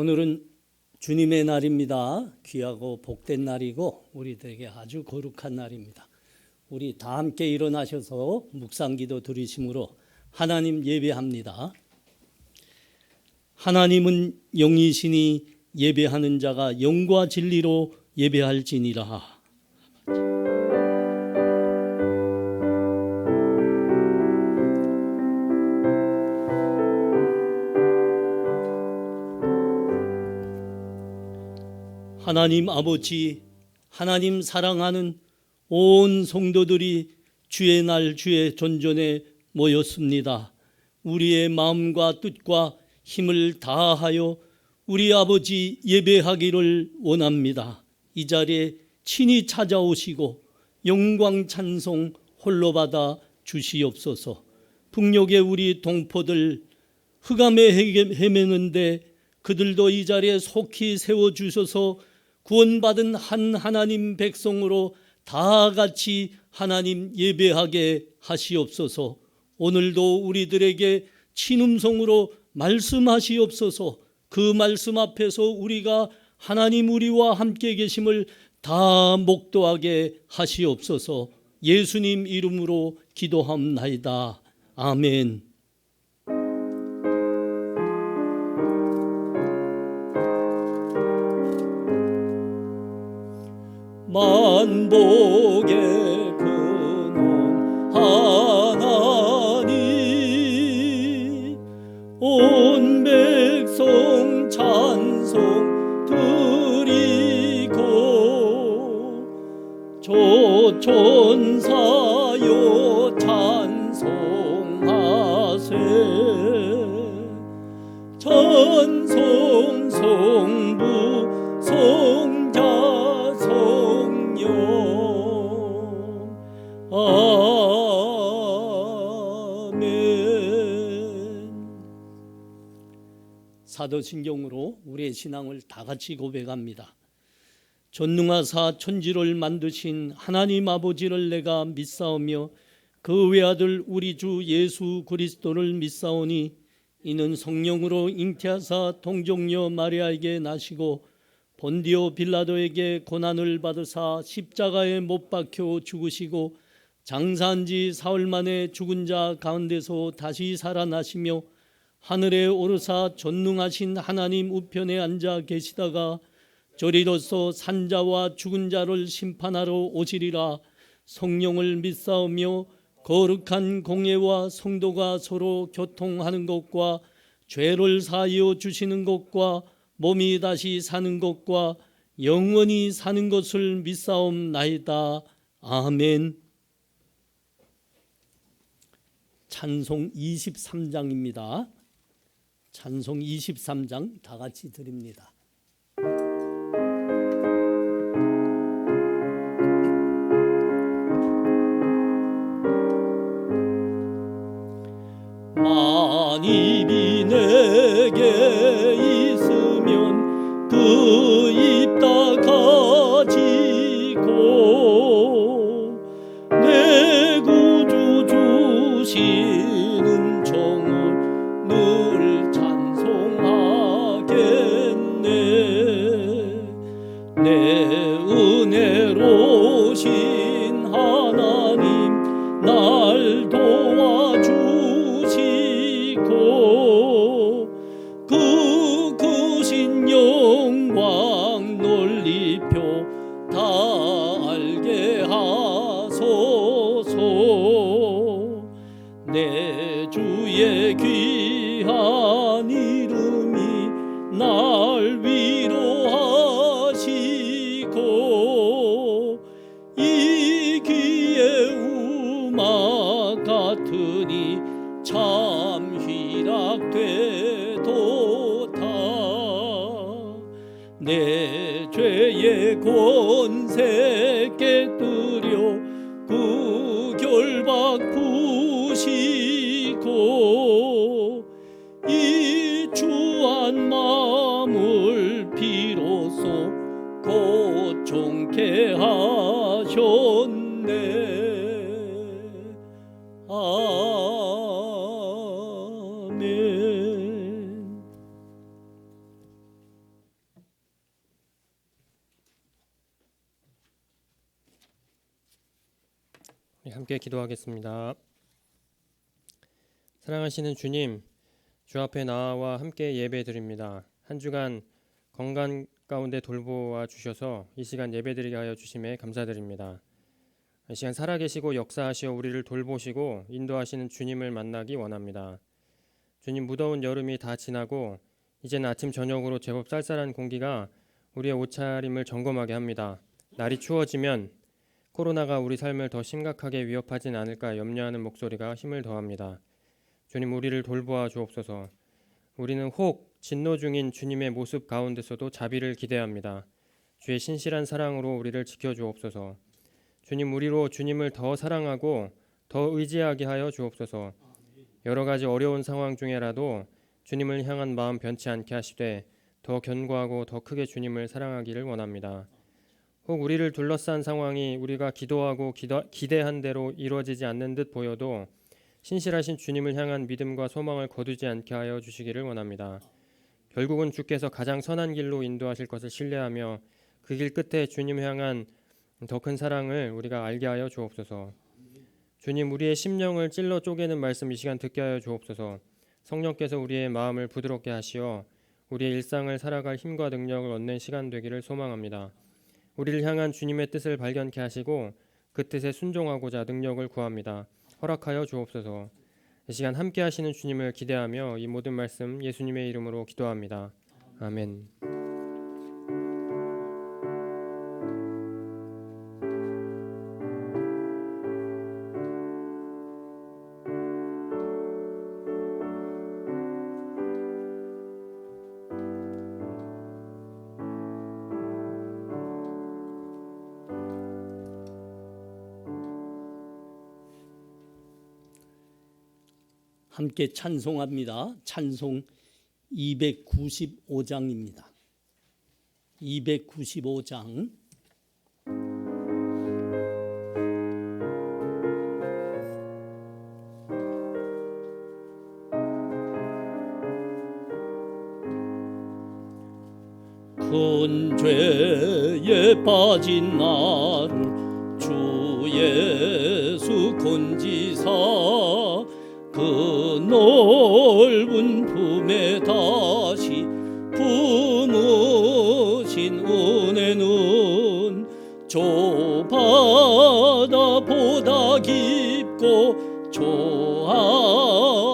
오늘은 주님의 날입니다. 귀하고 복된 날이고 우리들에게 아주 거룩한 날입니다. 우리 다 함께 일어나셔서 묵상기도 드리심으로 하나님 예배합니다. 하나님은 영이시니 예배하는 자가 영과 진리로 예배할지니라. 하나님 아버지, 하나님 사랑하는 온 성도들이 주의 날 주의 존전에 모였습니다. 우리의 마음과 뜻과 힘을 다하여 우리 아버지 예배하기를 원합니다. 이 자리에 친히 찾아오시고 영광 찬송 홀로 받아 주시옵소서. 북녘의 우리 동포들 흑암에 헤매는데 그들도 이 자리에 속히 세워주셔서 구원받은 한 하나님 백성으로 다 같이 하나님 예배하게 하시옵소서. 오늘도 우리들에게 친음성으로 말씀하시옵소서. 그 말씀 앞에서 우리가 하나님 우리와 함께 계심을 다 목도하게 하시옵소서. 예수님 이름으로 기도함나이다. 아멘. 만복의 근원 하나님, 온 백성 찬송 드리고 조천사여 찬송하세. 찬송 성부 성자 아멘. 사도신경으로 우리의 신앙을 다 같이 고백합니다. 전능하사 천지를 만드신 하나님 아버지를 내가 믿사오며 그 외아들 우리 주 예수 그리스도를 믿사오니 이는 성령으로 잉태하사 동정녀 마리아에게 나시고 본디오 빌라도에게 고난을 받으사 십자가에 못 박혀 죽으시고 장사한 지 사흘 만에 죽은 자 가운데서 다시 살아나시며 하늘에 오르사 전능하신 하나님 우편에 앉아 계시다가 저리로서 산자와 죽은 자를 심판하러 오시리라. 성령을 믿사오며 거룩한 공예와 성도가 서로 교통하는 것과 죄를 사하여 주시는 것과 몸이 다시 사는 것과 영원히 사는 것을 믿사옵나이다. 아멘. 찬송 23장입니다. 찬송 23장 다 같이 드립니다. 만입이 내게 있으면 그 입 다 가지고 내 구주 주시는 정을 늘 찬송하겠네. 내 은혜로신 하나님 날 도와주시고 그 크신 영광 넓이표 다 알게 하소서. 내 주의 귀한 이름이 날 위로하시고 이 귀의 음악 같으니 참 희락되도다. 내 죄의 권세 깨뜨려 그 결박 푸시고 이 주한 마음을 비로소 고총케 하셨네. 아멘. 함께 기도하겠습니다. 사랑하시는 주님, 주 앞에 나와 함께 예배드립니다. 한 주간 건강 가운데 돌보아 주셔서 이 시간 예배드리게 하여 주심에 감사드립니다. 이 시간 살아계시고 역사하시어 우리를 돌보시고 인도하시는 주님을 만나기 원합니다. 주님, 무더운 여름이 다 지나고 이제는 아침 저녁으로 제법 쌀쌀한 공기가 우리의 옷차림을 점검하게 합니다. 날이 추워지면 코로나가 우리 삶을 더 심각하게 위협하진 않을까 염려하는 목소리가 힘을 더합니다. 주님, 우리를 돌보아 주옵소서. 우리는 혹 진노 중인 주님의 모습 가운데서도 자비를 기대합니다. 주의 신실한 사랑으로 우리를 지켜주옵소서. 주님, 우리로 주님을 더 사랑하고 더 의지하게 하여 주옵소서. 여러 가지 어려운 상황 중에라도 주님을 향한 마음 변치 않게 하시되 더 견고하고 더 크게 주님을 사랑하기를 원합니다. 혹 우리를 둘러싼 상황이 우리가 기도하고 기대한 대로 이루어지지 않는 듯 보여도 신실하신 주님을 향한 믿음과 소망을 거두지 않게 하여 주시기를 원합니다. 결국은 주께서 가장 선한 길로 인도하실 것을 신뢰하며 그 길 끝에 주님 향한 더 큰 사랑을 우리가 알게 하여 주옵소서. 주님, 우리의 심령을 찔러 쪼개는 말씀 이 시간 듣게 하여 주옵소서. 성령께서 우리의 마음을 부드럽게 하시어 우리의 일상을 살아갈 힘과 능력을 얻는 시간 되기를 소망합니다. 우리를 향한 주님의 뜻을 발견케 하시고 그 뜻에 순종하고자 능력을 구합니다. 허락하여 주옵소서. 이 시간 함께 하시는 주님을 기대하며 이 모든 말씀 예수님의 이름으로 기도합니다. 아멘. 함께 찬송합니다. 찬송 295장입니다. 295장. 큰 죄에 빠진 나를 주 예수 건지사 그 넓은 품에 다시 품으신 은혜는 저 바다보다 깊고 저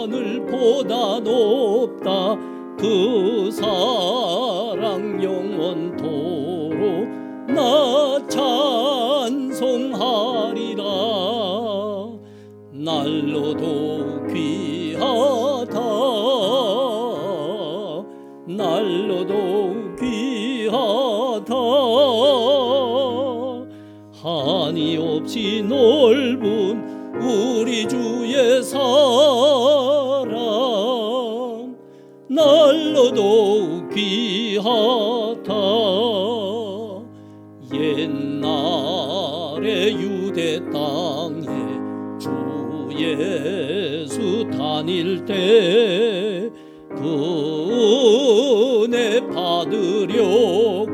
하늘보다 높다. 그 사랑 영원토록 나 찬송하리라. 날로도 귀하다. 날로도 귀하다. 한이 없이 넓은 우리 주의 사랑 날로도 귀하다. 옛날에 유대 땅에 주 예수 다닐 때 그 은혜 받으려고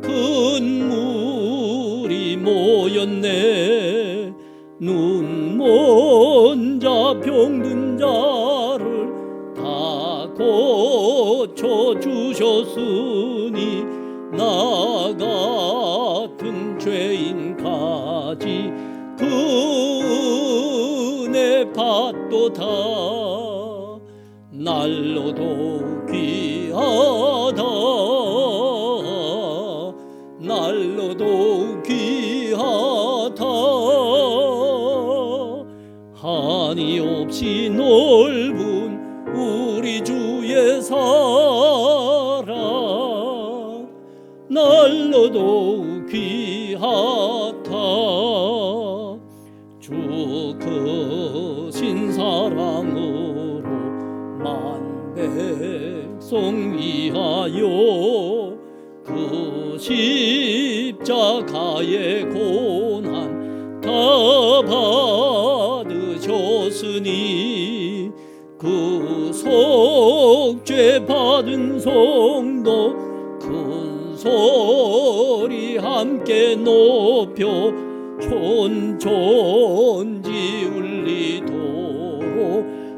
큰 물이 모였네. 눈 먼 자 병든 자를 다 고쳐주셨으니 나 같은 죄인까지 그 은혜 받도다. 날로도 귀하다. 날로도 귀하다. 한이 없이 넓은 우리 주의 사랑 날로도 귀하다. 주 크신 사랑으로 만 백성 위하여 그 십자가의 고난 다 받으셨으니 그 속죄 받은 성도 큰 소리 함께 높여 주 천천지 울리도록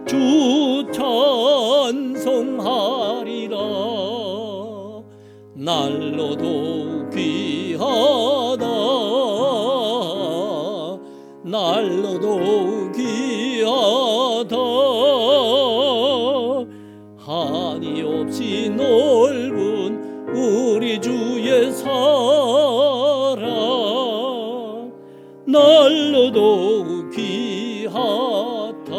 주 찬송하리라. 날로도 귀하다, 날로도 귀하다. 한이 없이 넓은 우리 주의 사랑, 날로도 귀하다.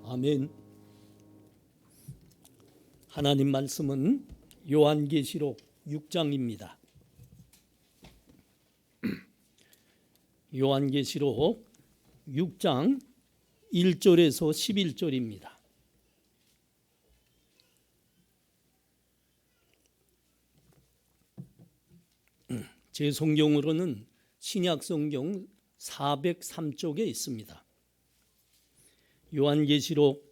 아멘. 하나님 말씀은 요한계시록 6장입니다. 요한계시록 6장 1절에서 11절입니다. 제 성경으로는 신약성경 403쪽에 있습니다. 요한계시록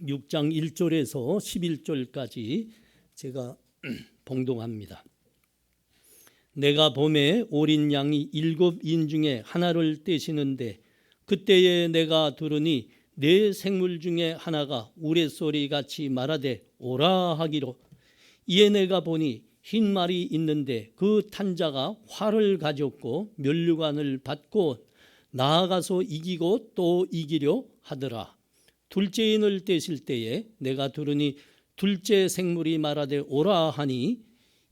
6장 1절에서 11절까지 제가 봉독합니다. 내가 봄에 어린 양이 7인 중에 하나를 떼시는데 그때에 내가 들으니 네 생물 중에 하나가 우레소리같이 말하되 오라 하기로, 이에 내가 보니 흰 말이 있는데 그 탄 자가 활을 가졌고 면류관을 받고 나아가서 이기고 또 이기려 하더라. 둘째 인을 떼실 때에 내가 들으니 둘째 생물이 말하되 오라 하니,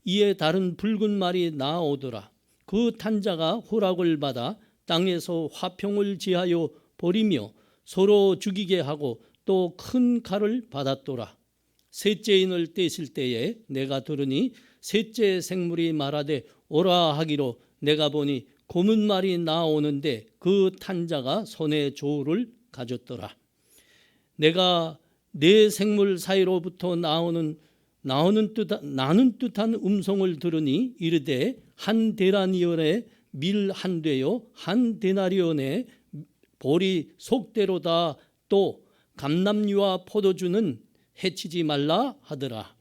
이에 다른 붉은 말이 나오더라. 그 탄 자가 호락을 받아 땅에서 화평을 지하여 버리며 서로 죽이게 하고 또 큰 칼을 받았더라. 셋째 인을 떼실 때에 내가 들으니 셋째 생물이 말하되 오라 하기로, 내가 보니 검은 말이 나오는데 그 탄 자가 손에 저울을 가졌더라. 내가 네 생물 사이로부터 나는 듯한 음성을 들으니 이르되, 한 데나리온에 밀 한 되요 한 데나리온에 보리 속대로다. 또 감람류와 포도주는 해치지 말라 하더라.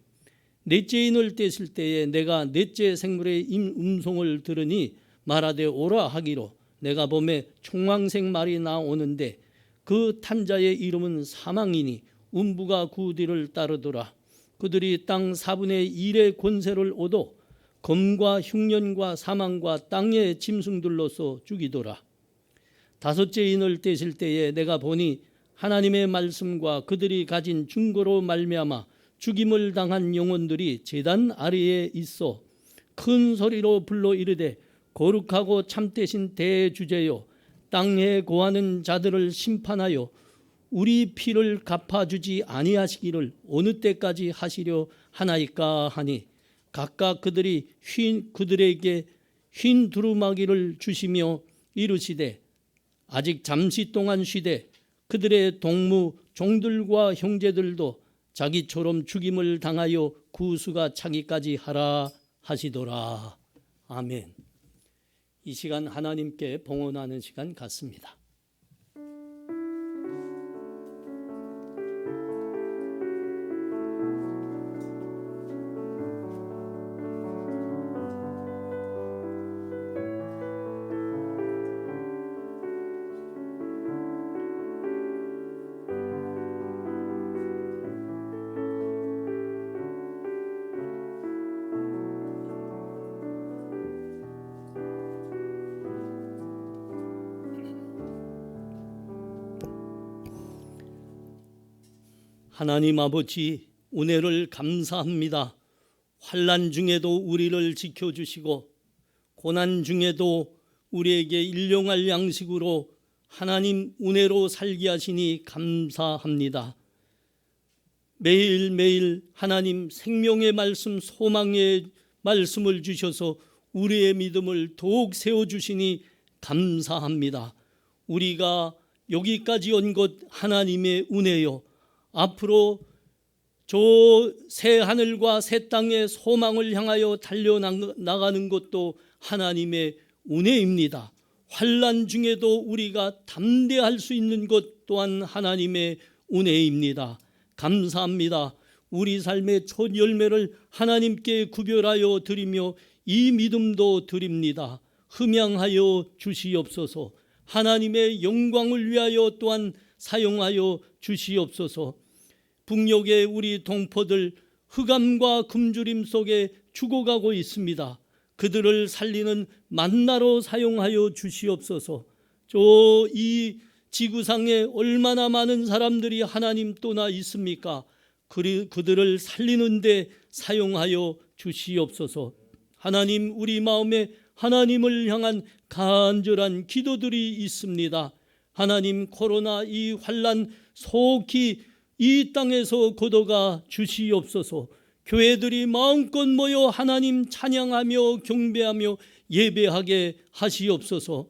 넷째 인을 떼실 때에 내가 넷째 생물의 음성을 들으니 말하되 오라 하기로, 내가 봄에 총황색 말이 나오는데 그 탄자의 이름은 사망이니 음부가 그 뒤를 따르더라. 그들이 땅 4분의 1의 권세를 얻어 검과 흉년과 사망과 땅의 짐승들로서 죽이더라. 다섯째 인을 떼실 때에 내가 보니 하나님의 말씀과 그들이 가진 증거로 말미암아 죽임을 당한 영혼들이 제단 아래에 있어 큰 소리로 불러 이르되, 거룩하고 참되신 대주제여, 땅에 거하는 자들을 심판하여 우리 피를 갚아주지 아니하시기를 어느 때까지 하시려 하나이까 하니, 각각 그들에게 흰 두루마기를 주시며 이르시되, 아직 잠시 동안 쉬되 그들의 동무 종들과 형제들도 자기처럼 죽임을 당하여 구수가 차기까지 하라 하시더라. 아멘. 이 시간 하나님께 봉헌하는 시간 같습니다. 하나님 아버지, 은혜를 감사합니다. 환난 중에도 우리를 지켜주시고 고난 중에도 우리에게 일용할 양식으로 하나님 은혜로 살게 하시니 감사합니다. 매일매일 하나님 생명의 말씀, 소망의 말씀을 주셔서 우리의 믿음을 더욱 세워주시니 감사합니다. 우리가 여기까지 온 것 하나님의 은혜요, 앞으로 저 새 하늘과 새 땅의 소망을 향하여 달려나가는 것도 하나님의 은혜입니다. 환난 중에도 우리가 담대할 수 있는 것 또한 하나님의 은혜입니다. 감사합니다. 우리 삶의 첫 열매를 하나님께 구별하여 드리며 이 믿음도 드립니다. 흠양하여 주시옵소서. 하나님의 영광을 위하여 또한 사용하여 주시옵소서. 북녘의 우리 동포들 흑암과 굶주림 속에 죽어가고 있습니다. 그들을 살리는 만나로 사용하여 주시옵소서. 이 지구상에 얼마나 많은 사람들이 하나님 떠나 있습니까? 그들을 살리는 데 사용하여 주시옵소서. 하나님, 우리 마음에 하나님을 향한 간절한 기도들이 있습니다. 하나님, 코로나 이 환난 속히 이 땅에서 걷어가 주시옵소서. 교회들이 마음껏 모여 하나님 찬양하며 경배하며 예배하게 하시옵소서.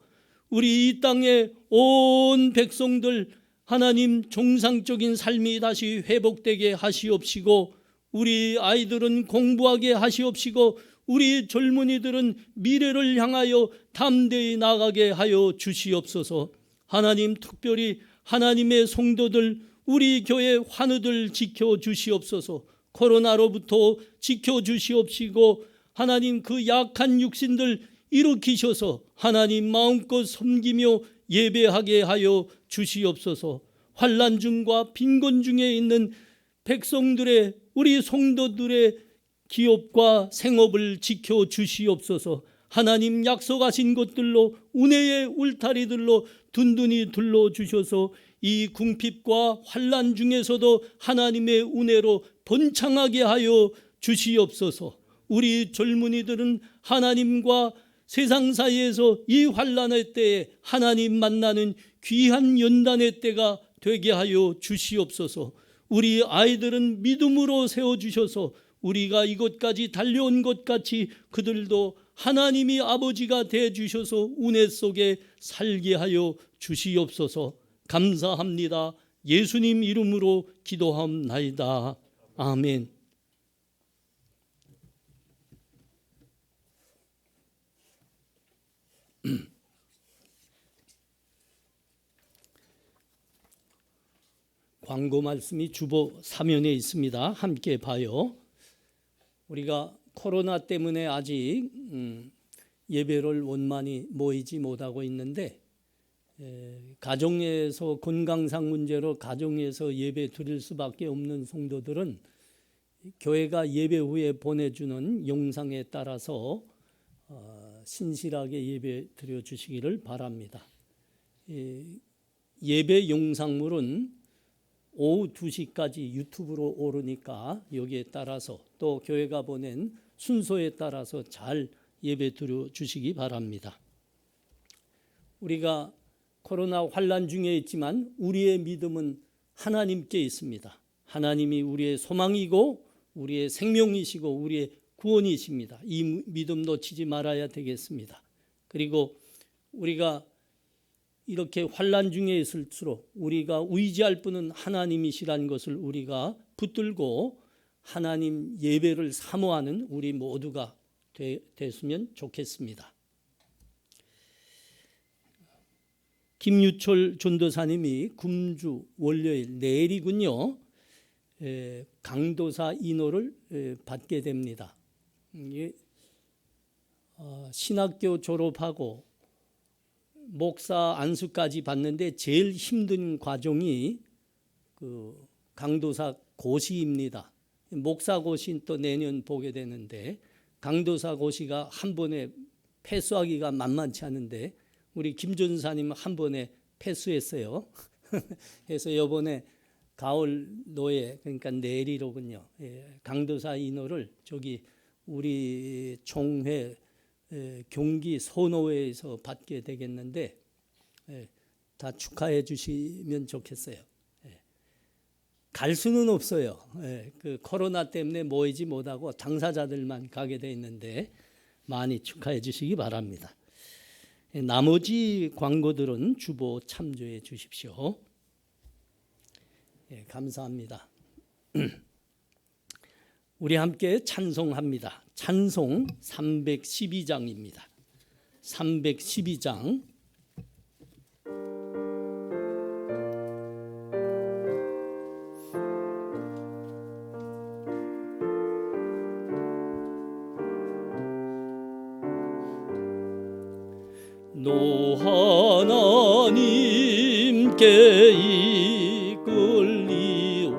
우리 이 땅의 온 백성들 하나님 정상적인 삶이 다시 회복되게 하시옵시고, 우리 아이들은 공부하게 하시옵시고, 우리 젊은이들은 미래를 향하여 담대히 나가게 하여 주시옵소서. 하나님, 특별히 하나님의 성도들, 우리 교회 환우들 지켜주시옵소서. 코로나로부터 지켜주시옵시고, 하나님 그 약한 육신들 일으키셔서 하나님 마음껏 섬기며 예배하게 하여 주시옵소서. 환난 중과 빈곤 중에 있는 백성들의, 우리 성도들의 기업과 생업을 지켜주시옵소서. 하나님 약속하신 것들로, 은혜의 울타리들로 든든히 둘러주셔서 이 궁핍과 환난 중에서도 하나님의 은혜로 번창하게 하여 주시옵소서. 우리 젊은이들은 하나님과 세상 사이에서 이 환난의 때에 하나님 만나는 귀한 연단의 때가 되게 하여 주시옵소서. 우리 아이들은 믿음으로 세워주셔서 우리가 이곳까지 달려온 것 같이 그들도 하나님이 아버지가 되어주셔서 은혜 속에 살게 하여 주시옵소서. 감사합니다. 예수님 이름으로 기도합나이다. 아멘. 광고 말씀이 주보 사면에 있습니다. 함께 봐요. 우리가 코로나 때문에 아직 예배를 원만히 모이지 못하고 있는데, 가정에서 건강상 문제로 가정에서 예배 드릴 수밖에 없는 성도들은 교회가 예배 후에 보내주는 영상에 따라서 신실하게 예배 드려 주시기를 바랍니다. 예배 영상물은 오후 2시까지 유튜브로 오르니까 여기에 따라서 또 교회가 보낸 순서에 따라서 잘 예배 드려 주시기 바랍니다. 우리가 코로나 환난 중에 있지만 우리의 믿음은 하나님께 있습니다. 하나님이 우리의 소망이고 우리의 생명이시고 우리의 구원이십니다. 이 믿음 놓치지 말아야 되겠습니다. 그리고 우리가 이렇게 환난 중에 있을수록 우리가 의지할 분은 하나님이시라는 것을 우리가 붙들고 하나님 예배를 사모하는 우리 모두가 됐으면 좋겠습니다. 김유철 전도사님이 금주 월요일 내일이군요. 강도사 인호를 받게 됩니다. 신학교 졸업하고 목사 안수까지 받는데 제일 힘든 과정이 그 강도사 고시입니다. 목사 고시는 또 내년 보게 되는데 강도사 고시가 한 번에 패스하기가 만만치 않은데 우리 김 전사님 한 번에 패스했어요. 그래서 이번에 가을 노예, 그러니까 내일이로군요. 강도사 인호를 저기 우리 총회 경기 선호회에서 받게 되겠는데 다 축하해 주시면 좋겠어요. 갈 수는 없어요. 그 코로나 때문에 모이지 못하고 당사자들만 가게 돼 있는데 많이 축하해 주시기 바랍니다. 나머지 광고들은 주보 참조해 주십시오. 감사합니다. 우리 함께 찬송합니다. 찬송 312장입니다. 312장. 노 하나님께 이끌리오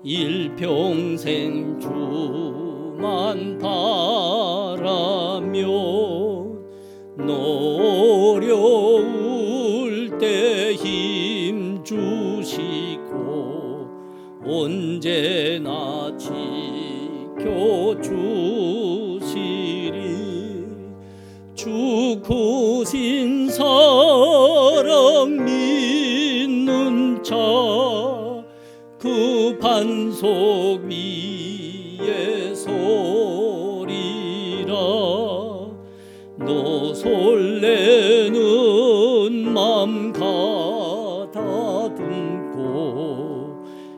일평생 주만 바라며 어려울 때 힘 주시고 언제나 지켜주시리 주 크신 사랑 믿는 자 그 반석 위에 서리라 너 설레는 맘 가다듬고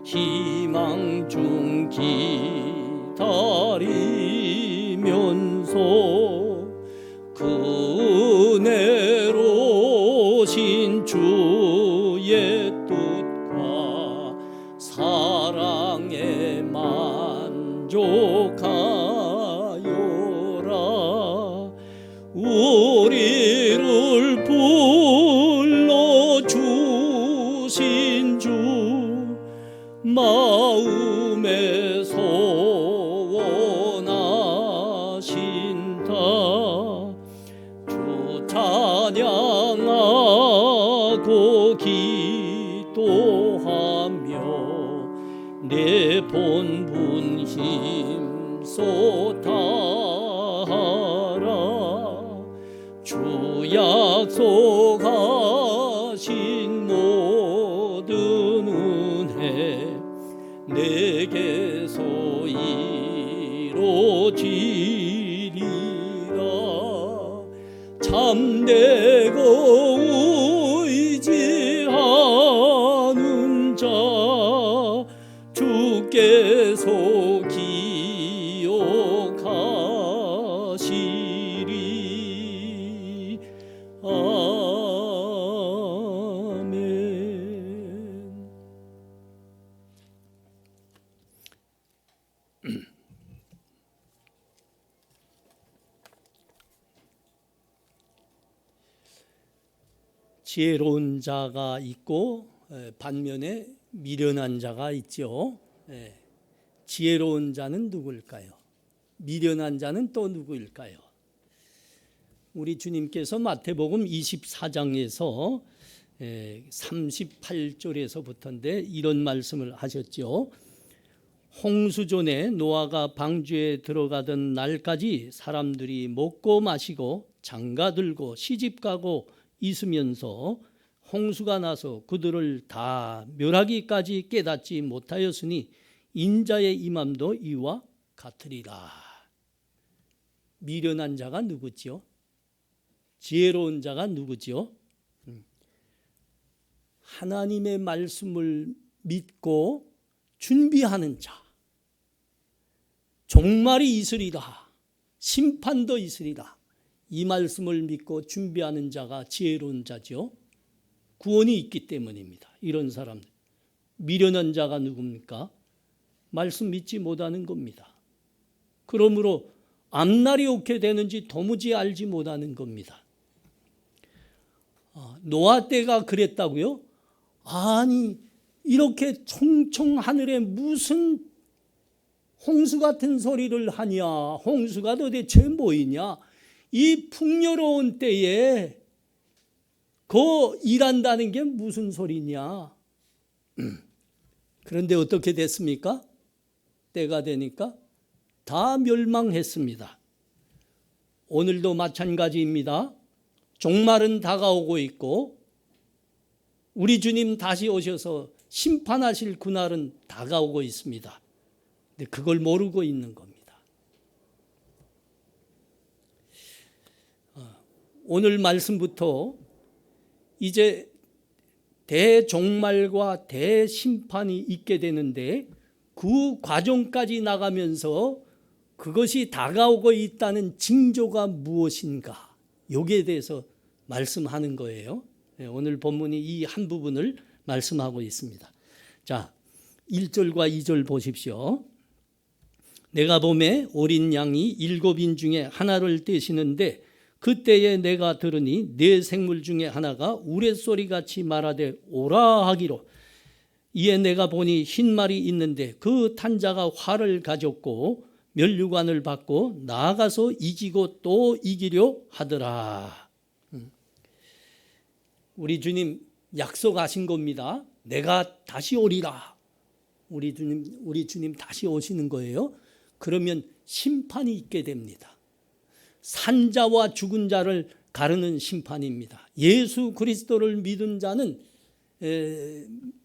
희망 중 기다리면서 그 은혜로신 주의 뜻과 사랑에 만족하여라 우리를 불러주신 주 마음에서 원하신다 주 찬양하고 기도하며 내 본분 힘써 다하라 주 약속하신 모든 은혜 내게서 이루어지리라 참되고 의지하는 자 주께서 기억하시리 아멘. 지혜로운 자가 있고 반면에 미련한 자가 있죠. 지혜로운 자는 누구일까요? 미련한 자는 또 누구일까요? 우리 주님께서 마태복음 24장에서 38절에서부터인데 이런 말씀을 하셨죠. 홍수전에 노아가 방주에 들어가던 날까지 사람들이 먹고 마시고 장가들고 시집가고 있으면서 홍수가 나서 그들을 다 멸하기까지 깨닫지 못하였으니 인자의 임함도 이와 같으리라. 미련한 자가 누구지요? 지혜로운 자가 누구지요? 하나님의 말씀을 믿고 준비하는 자. 종말이 있으리라. 심판도 있으리라. 이 말씀을 믿고 준비하는 자가 지혜로운 자죠. 구원이 있기 때문입니다. 이런 사람들. 미련한 자가 누굽니까? 말씀 믿지 못하는 겁니다. 그러므로 앞날이 어떻게 되는지 도무지 알지 못하는 겁니다. 노아 때가 그랬다고요? 아니 이렇게 총총 하늘에 무슨 홍수 같은 소리를 하냐? 홍수가 도대체 뭐이냐? 이 풍요로운 때에 그 일한다는 게 무슨 소리냐? 그런데 어떻게 됐습니까? 때가 되니까 다 멸망했습니다. 오늘도 마찬가지입니다. 종말은 다가오고 있고 우리 주님 다시 오셔서 심판하실 그날은 다가오고 있습니다. 근데 그걸 모르고 있는 겁니다. 오늘 말씀부터 이제 대종말과 대심판이 있게 되는데 그 과정까지 나가면서 그것이 다가오고 있다는 징조가 무엇인가? 여기에 대해서 말씀하는 거예요. 오늘 본문이 이 한 부분을 말씀하고 있습니다. 자, 1절과 2절 보십시오. 내가 보매 어린 양이 7인 중에 하나를 떼시는데 그때에 내가 들으니 네 생물 중에 하나가 우레소리같이 말하되 오라 하기로. 이에 내가 보니 흰 말이 있는데 그 탄자가 활을 가졌고 면류관을 받고 나아가서 이기고 또 이기려 하더라. 우리 주님 약속하신 겁니다. 내가 다시 오리라. 우리 주님 다시 오시는 거예요. 그러면 심판이 있게 됩니다. 산자와 죽은 자를 가르는 심판입니다. 예수 그리스도를 믿은 자는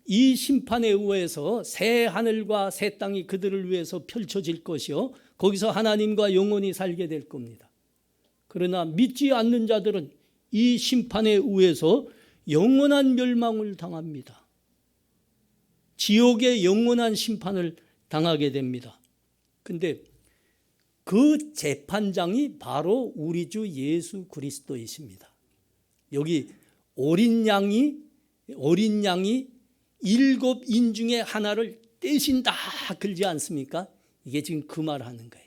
이 심판에 의해서 새 하늘과 새 땅이 그들을 위해서 펼쳐질 것이요, 거기서 하나님과 영원히 살게 될 겁니다. 그러나 믿지 않는 자들은 이 심판에 의해서 영원한 멸망을 당합니다. 지옥의 영원한 심판을 당하게 됩니다. 근데 그 재판장이 바로 우리 주 예수 그리스도이십니다. 여기 어린 양이 일곱 인 중에 하나를 떼신다 그러지 않습니까? 이게 지금 그 말 하는 거예요.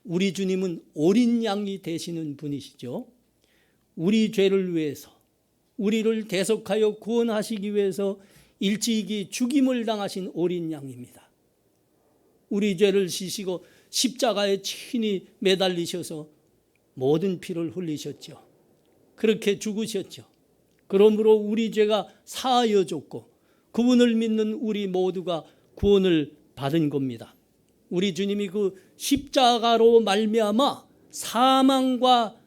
우리 주님은 어린 양이 되시는 분이시죠. 우리 죄를 위해서, 우리를 대속하여 구원하시기 위해서 일찍이 죽임을 당하신 어린 양입니다. 우리 죄를 지시고 십자가에 친히 매달리셔서 모든 피를 흘리셨죠. 그렇게 죽으셨죠. 그러므로 우리 죄가 사하여졌고 그분을 믿는 우리 모두가 구원을 받은 겁니다. 우리 주님이 그 십자가로 말미암아 사망과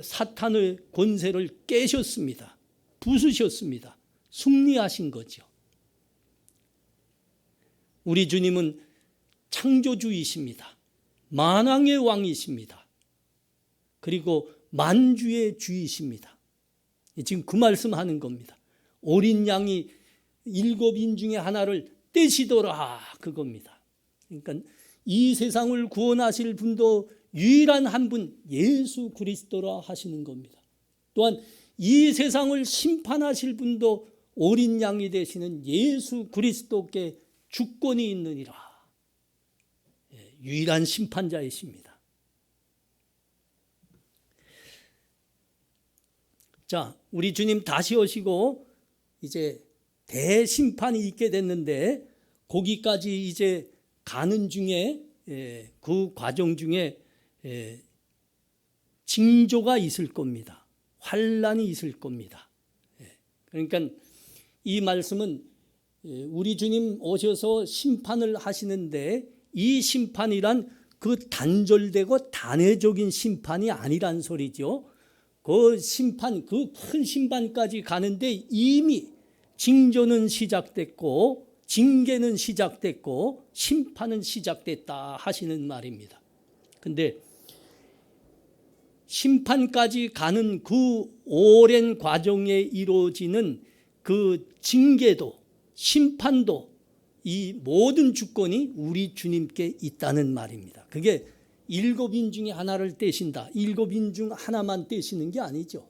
사탄의 권세를 깨셨습니다. 부수셨습니다. 승리하신 거죠. 우리 주님은 창조주이십니다. 만왕의 왕이십니다. 그리고 만주의 주이십니다. 지금 그 말씀하는 겁니다. 어린 양이 일곱 인 중에 하나를 떼시더라 그겁니다. 그러니까 이 세상을 구원하실 분도 유일한 한 분 예수 그리스도라 하시는 겁니다. 또한 이 세상을 심판하실 분도 어린 양이 되시는 예수 그리스도께 주권이 있느니라. 유일한 심판자이십니다. 자, 우리 주님 다시 오시고 이제 대심판이 있게 됐는데 거기까지 이제 가는 중에 그 과정 중에 징조가 있을 겁니다. 환란이 있을 겁니다. 그러니까 이 말씀은 우리 주님 오셔서 심판을 하시는데 이 심판이란 그 단절되고 단회적인 심판이 아니란 소리죠. 그 심판, 그 큰 심판까지 가는데 이미 징조는 시작됐고 징계는 시작됐고 심판은 시작됐다 하시는 말입니다. 근데 심판까지 가는 그 오랜 과정에 이루어지는 그 징계도 심판도 이 모든 주권이 우리 주님께 있다는 말입니다. 그게 일곱 인 중에 하나를 떼신다. 일곱 인 중 하나만 떼시는 게 아니죠.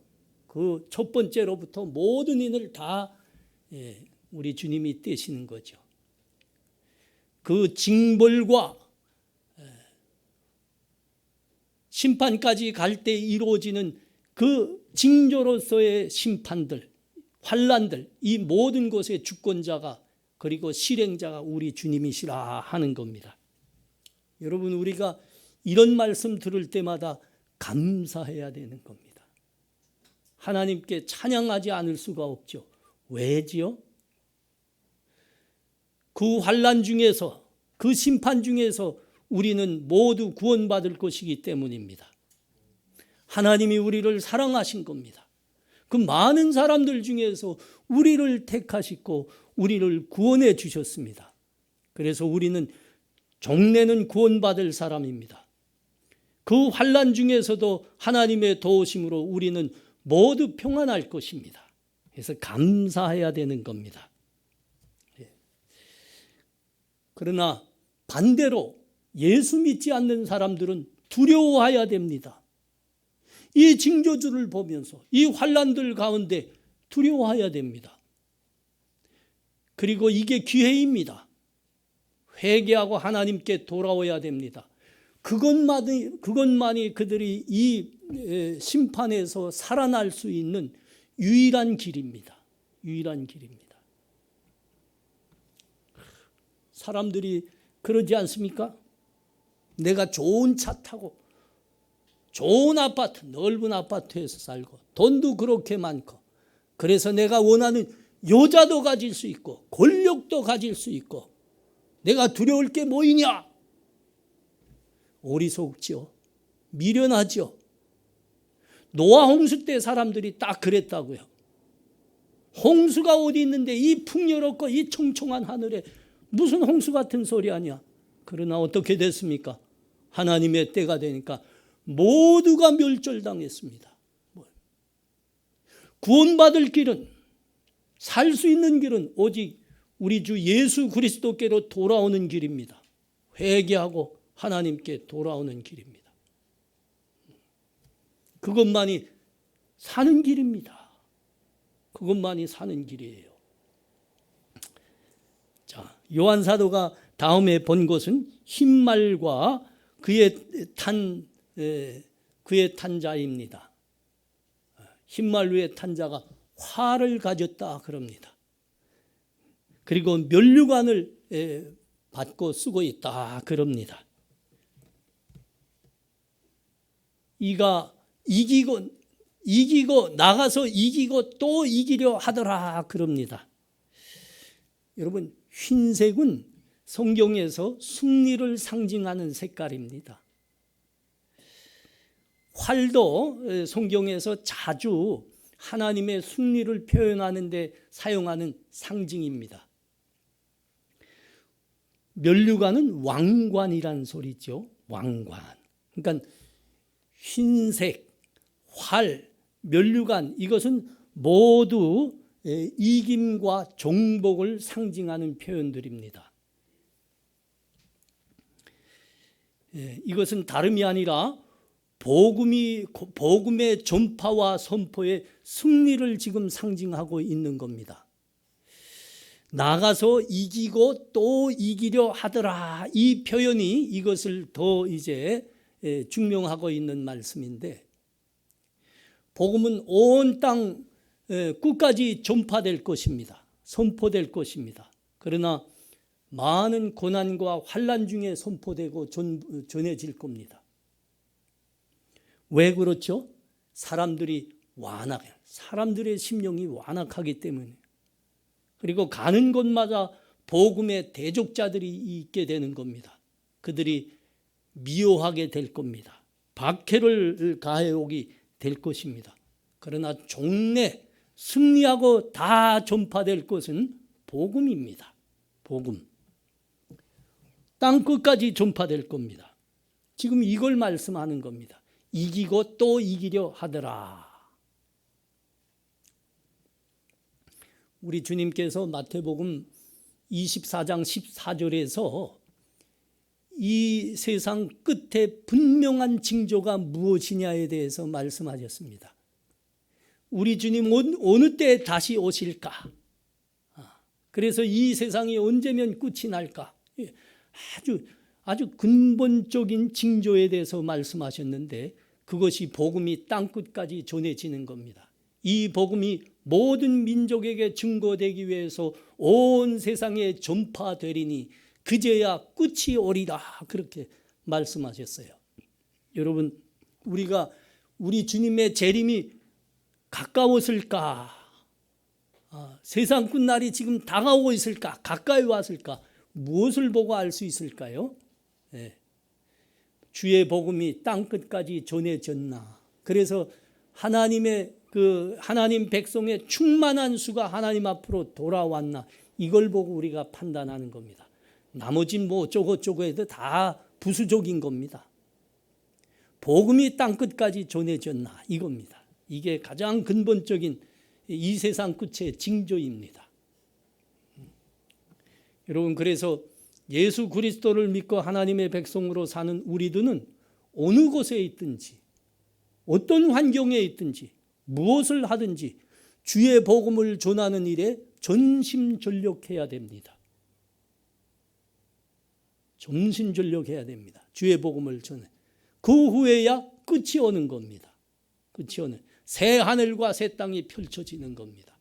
그 첫 번째로부터 모든 인을 다 우리 주님이 떼시는 거죠. 그 징벌과 심판까지 갈 때 이루어지는 그 징조로서의 심판들, 환란들, 이 모든 것의 주권자가 그리고 실행자가 우리 주님이시라 하는 겁니다. 여러분, 우리가 이런 말씀 들을 때마다 감사해야 되는 겁니다. 하나님께 찬양하지 않을 수가 없죠. 왜지요? 그 환란 중에서, 그 심판 중에서 우리는 모두 구원받을 것이기 때문입니다. 하나님이 우리를 사랑하신 겁니다. 그 많은 사람들 중에서 우리를 택하시고 우리를 구원해 주셨습니다. 그래서 우리는 종래는 구원받을 사람입니다. 그 환난 중에서도 하나님의 도우심으로 우리는 모두 평안할 것입니다. 그래서 감사해야 되는 겁니다. 그러나 반대로 예수 믿지 않는 사람들은 두려워해야 됩니다. 이 징조들을 보면서 이 환난들 가운데 두려워해야 됩니다. 그리고 이게 기회입니다. 회개하고 하나님께 돌아와야 됩니다. 그것만이 그들이 이 심판에서 살아날 수 있는 유일한 길입니다. 유일한 길입니다. 사람들이 그러지 않습니까? 내가 좋은 차 타고 좋은 아파트, 넓은 아파트에서 살고 돈도 그렇게 많고 그래서 내가 원하는 여자도 가질 수 있고 권력도 가질 수 있고 내가 두려울 게 뭐이냐? 어리석지요. 미련하죠. 노아 홍수 때 사람들이 딱 그랬다고요. 홍수가 어디 있는데 이 풍요롭고 이 총총한 하늘에 무슨 홍수 같은 소리 아니야. 그러나 어떻게 됐습니까? 하나님의 때가 되니까 모두가 멸절당했습니다. 구원받을 길은, 살 수 있는 길은 오직 우리 주 예수 그리스도께로 돌아오는 길입니다. 회개하고 하나님께 돌아오는 길입니다. 그것만이 사는 길입니다. 그것만이 사는 길이에요. 자, 요한 사도가 다음에 본 것은 흰말과 그의 탄 자입니다. 흰말 위에 탄 자가 활을 가졌다 그럽니다. 그리고 면류관을 받고 쓰고 있다 그럽니다. 이가 이기고 나가서 이기고 또 이기려 하더라 그럽니다. 여러분, 흰색은 성경에서 승리를 상징하는 색깔입니다. 활도 성경에서 자주 하나님의 승리를 표현하는 데 사용하는 상징입니다. 면류관은 왕관이란 소리죠. 왕관. 그러니까 흰색, 활, 면류관 이것은 모두 이김과 정복을 상징하는 표현들입니다. 이것은 다름이 아니라 복음의 전파와 선포의 승리를 지금 상징하고 있는 겁니다. 나가서 이기고 또 이기려 하더라. 이 표현이 이것을 더 이제 증명하고 있는 말씀인데, 복음은 온 땅 끝까지 전파될 것입니다. 선포될 것입니다. 그러나 많은 고난과 환난 중에 선포되고 전해질 겁니다. 왜 그렇죠? 사람들의 심령이 완악하기 때문에. 그리고 가는 곳마다 복음의 대적자들이 있게 되는 겁니다. 그들이 미워하게 될 겁니다. 박해를 가해오게 될 것입니다. 그러나 종래 승리하고 다 전파될 것은 복음입니다. 복음. 땅 끝까지 전파될 겁니다. 지금 이걸 말씀하는 겁니다. 이기고 또 이기려 하더라. 우리 주님께서 마태복음 24장 14절에서 이 세상 끝에 분명한 징조가 무엇이냐에 대해서 말씀하셨습니다. 우리 주님 어느 때 다시 오실까? 그래서 이 세상이 언제면 끝이 날까? 아주 근본적인 징조에 대해서 말씀하셨는데 그것이 복음이 땅끝까지 전해지는 겁니다. 이 복음이 모든 민족에게 증거되기 위해서 온 세상에 전파되리니 그제야 끝이 오리라 그렇게 말씀하셨어요. 여러분, 우리 주님의 재림이 가까웠을까? 세상 끝날이 지금 다가오고 있을까? 가까이 왔을까? 무엇을 보고 알 수 있을까요? 주의 복음이 땅끝까지 전해졌나? 그래서 하나님 백성의 충만한 수가 하나님 앞으로 돌아왔나? 이걸 보고 우리가 판단하는 겁니다. 나머진 뭐 어쩌고 해도 다 부수적인 겁니다. 복음이 땅끝까지 전해졌나? 이겁니다. 이게 가장 근본적인 이 세상 끝의 징조입니다. 여러분, 그래서 예수 그리스도를 믿고 하나님의 백성으로 사는 우리들은 어느 곳에 있든지 어떤 환경에 있든지 무엇을 하든지 주의 복음을 전하는 일에 전심전력해야 됩니다. 전심전력해야 됩니다. 주의 복음을 전해. 그 후에야 끝이 오는 겁니다. 끝이 오는 새 하늘과 새 땅이 펼쳐지는 겁니다.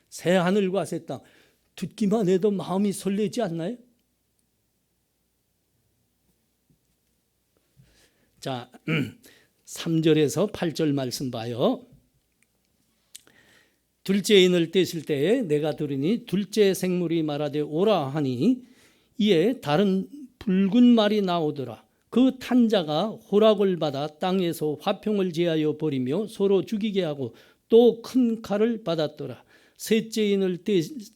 새 하늘과 새 땅 듣기만 해도 마음이 설레지 않나요? 자, 3절에서 8절 말씀 봐요. 둘째 인을 떼실 때에 내가 들으니 둘째 생물이 말하되 오라 하니 이에 다른 붉은 말이 나오더라. 그 탄자가 호락을 받아 땅에서 화평을 제하여 버리며 서로 죽이게 하고 또 큰 칼을 받았더라. 셋째 인을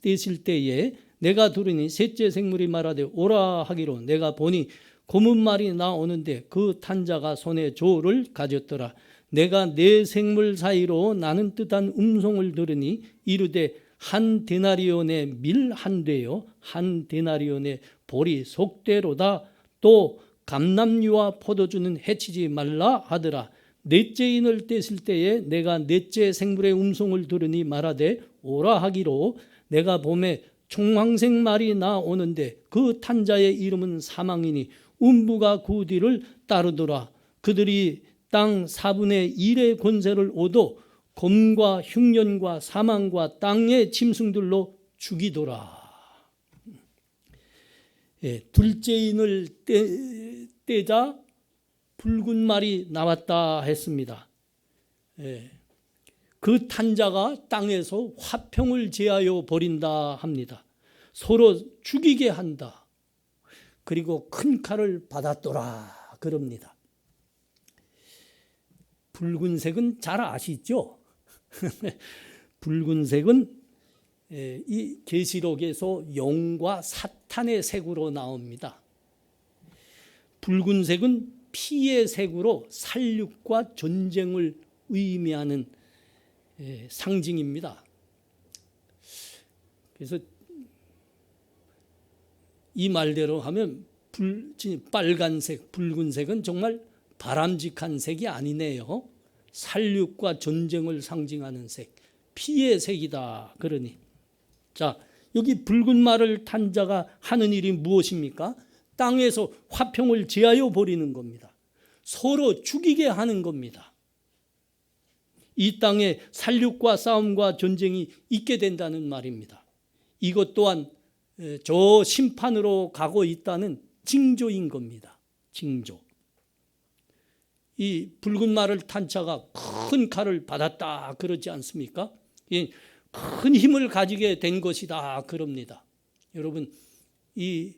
떼실 때에 내가 들으니 셋째 생물이 말하되 오라 하기로 내가 보니 검은 말이 나오는데 그 탄자가 손에 조를 가졌더라. 내가 네 생물 사이로 나는 듯한 음성을 들으니 이르되 한 데나리온의 밀 한 되요 한 데나리온의 보리 속대로다. 또 감람류와 포도주는 해치지 말라 하더라. 넷째 인을 떼실 때에 내가 넷째 생물의 음성을 들으니 말하되 오라 하기로 내가 봄에 총황색 말이 나오는데 그 탄자의 이름은 사망이니 음부가 그 뒤를 따르더라. 그들이 땅 4분의 1의 권세를 얻어 검과 흉년과 사망과 땅의 짐승들로 죽이더라. 둘째 인을 떼자 붉은 말이 나왔다 했습니다. 그 탄자가 땅에서 화평을 제하여 버린다 합니다. 서로 죽이게 한다. 그리고 큰 칼을 받았더라 그럽니다. 붉은색은 잘 아시죠? 붉은색은 이 계시록에서 영과 사탄의 색으로 나옵니다. 붉은색은 피의 색으로 살육과 전쟁을 의미하는 상징입니다. 그래서 이 말대로 하면 빨간색, 붉은색은 정말 바람직한 색이 아니네요. 살육과 전쟁을 상징하는 색, 피의 색이다 그러니. 자, 여기 붉은 말을 탄 자가 하는 일이 무엇입니까? 땅에서 화평을 제하여 버리는 겁니다. 서로 죽이게 하는 겁니다. 이 땅에 살육과 싸움과 전쟁이 있게 된다는 말입니다. 이것 또한 저 심판으로 가고 있다는 징조인 겁니다. 징조. 이 붉은 말을 탄 자가 큰 칼을 받았다 그러지 않습니까? 큰 힘을 가지게 된 것이다 그럽니다. 여러분, 이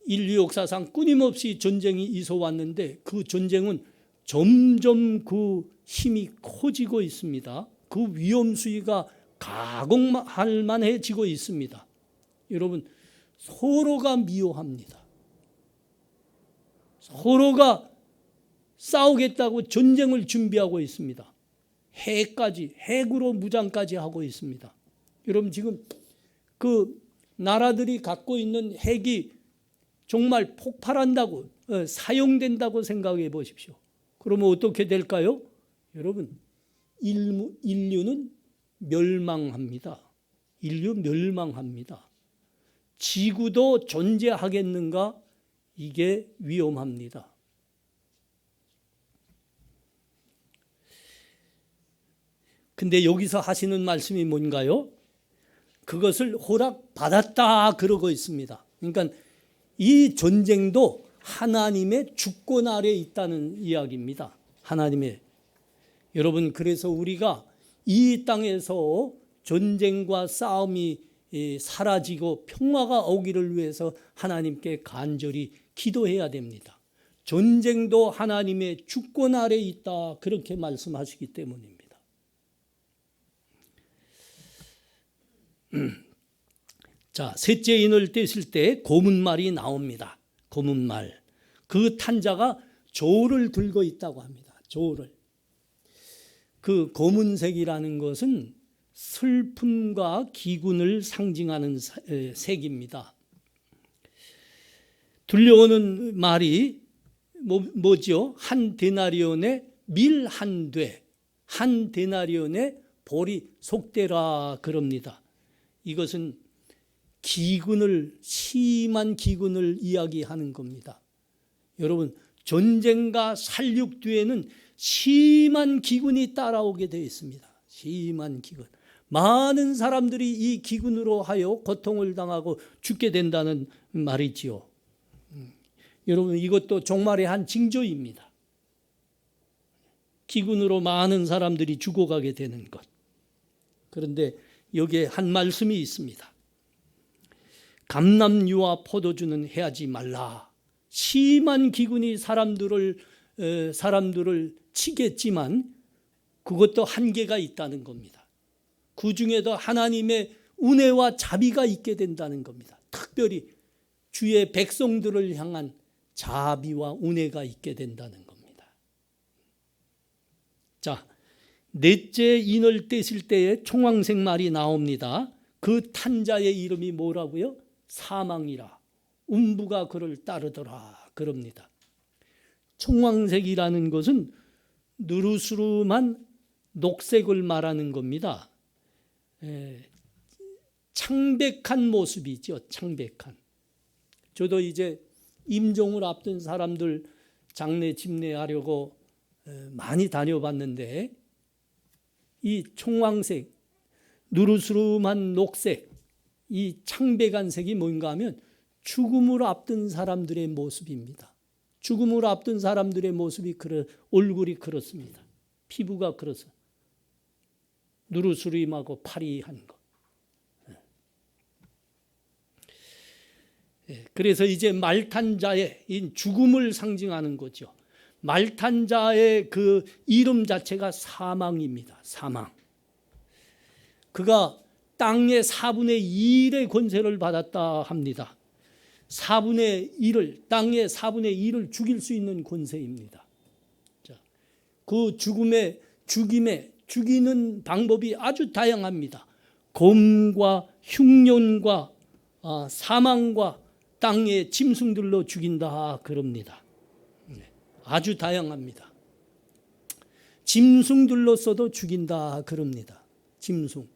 인류 역사상 끊임없이 전쟁이 있어 왔는데 그 전쟁은 점점 그 힘이 커지고 있습니다. 그 위험 수위가 가공할 만해지고 있습니다. 여러분, 서로가 미워합니다. 서로가 싸우겠다고 전쟁을 준비하고 있습니다. 핵으로 무장까지 하고 있습니다. 여러분, 지금 그 나라들이 갖고 있는 핵이 정말 폭발한다고 사용된다고 생각해 보십시오. 그러면 어떻게 될까요? 여러분, 인류는 멸망합니다. 인류 멸망합니다. 지구도 존재하겠는가? 이게 위험합니다. 근데 여기서 하시는 말씀이 뭔가요? 그것을 허락받았다 그러고 있습니다. 그러니까 이 전쟁도 하나님의 주권 아래에 있다는 이야기입니다. 하나님의. 여러분, 그래서 우리가 이 땅에서 전쟁과 싸움이 사라지고 평화가 오기를 위해서 하나님께 간절히 기도해야 됩니다. 전쟁도 하나님의 주권 아래에 있다 그렇게 말씀하시기 때문입니다. 자, 셋째 인을 떼실 때 검은 말이 나옵니다. 검은 말. 그 탄자가 조를 들고 있다고 합니다. 조를. 그 검은색이라는 것은 슬픔과 기근을 상징하는 색입니다. 들려오는 말이 뭐죠? 한 데나리온의 밀 한 돼, 한 데나리온의 보리 속대라 그럽니다. 이것은 심한 기근을 이야기하는 겁니다. 여러분, 전쟁과 살육 뒤에는 심한 기근이 따라오게 되어 있습니다. 심한 기근. 많은 사람들이 이 기근으로 하여 고통을 당하고 죽게 된다는 말이지요. 여러분, 이것도 종말의 한 징조입니다. 기근으로 많은 사람들이 죽어가게 되는 것. 그런데 여기에 한 말씀이 있습니다. 감람유와 포도주는 해하지 말라. 심한 기근이 사람들을 치겠지만 그것도 한계가 있다는 겁니다. 그 중에도 하나님의 은혜와 자비가 있게 된다는 겁니다. 특별히 주의 백성들을 향한 자비와 은혜가 있게 된다는 겁니다. 자, 넷째 인을 떼실 때에 총왕색 말이 나옵니다. 그 탄자의 이름이 뭐라고요? 사망이라. 음부가 그를 따르더라 그럽니다. 총왕색이라는 것은 누르스름한 녹색을 말하는 겁니다. 창백한 모습이죠. 창백한. 저도 이제 임종을 앞둔 사람들 장례 집례하려고 많이 다녀봤는데 이 총왕색, 누르스름한 녹색, 이 창백한 색이 뭔가 하면 죽음을 앞둔 사람들의 모습입니다. 죽음을 앞둔 사람들의 모습이 얼굴이 그렇습니다. 피부가 그렇습니다. 누르스름하고 파리한 것. 그래서 이제 말탄 자의 죽음을 상징하는 거죠. 말탄 자의 그 이름 자체가 사망입니다. 사망. 그가 땅의 4분의 1의 권세를 받았다 합니다. 4분의 1을, 땅의 4분의 1을 죽일 수 있는 권세입니다. 자, 그 죽이는 방법이 아주 다양합니다. 검과 흉년과 사망과 땅의 짐승들로 죽인다 그럽니다. 아주 다양합니다. 짐승들로서도 죽인다 그럽니다. 짐승.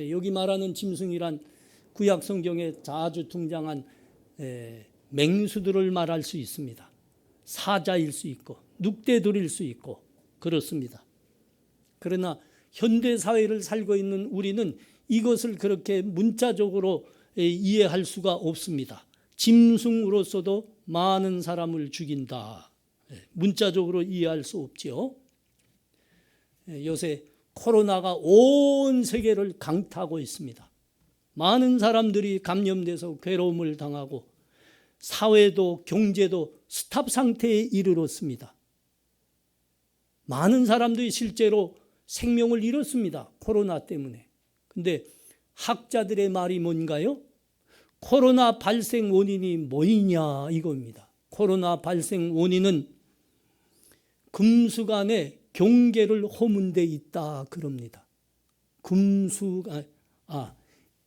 여기 말하는 짐승이란 구약 성경에 자주 등장한 맹수들을 말할 수 있습니다. 사자일 수 있고 늑대들일 수 있고 그렇습니다. 그러나 현대 사회를 살고 있는 우리는 이것을 그렇게 문자적으로 이해할 수가 없습니다. 짐승으로서도 많은 사람을 죽인다. 문자적으로 이해할 수 없지요. 요새 코로나가 온 세계를 강타하고 있습니다. 많은 사람들이 감염돼서 괴로움을 당하고 사회도 경제도 스탑 상태에 이르렀습니다. 많은 사람들이 실제로 생명을 잃었습니다. 코로나 때문에. 근데 학자들의 말이 뭔가요? 코로나 발생 원인이 뭐이냐 이겁니다. 코로나 발생 원인은 금수간의 경계를 허문 데 있다 그럽니다.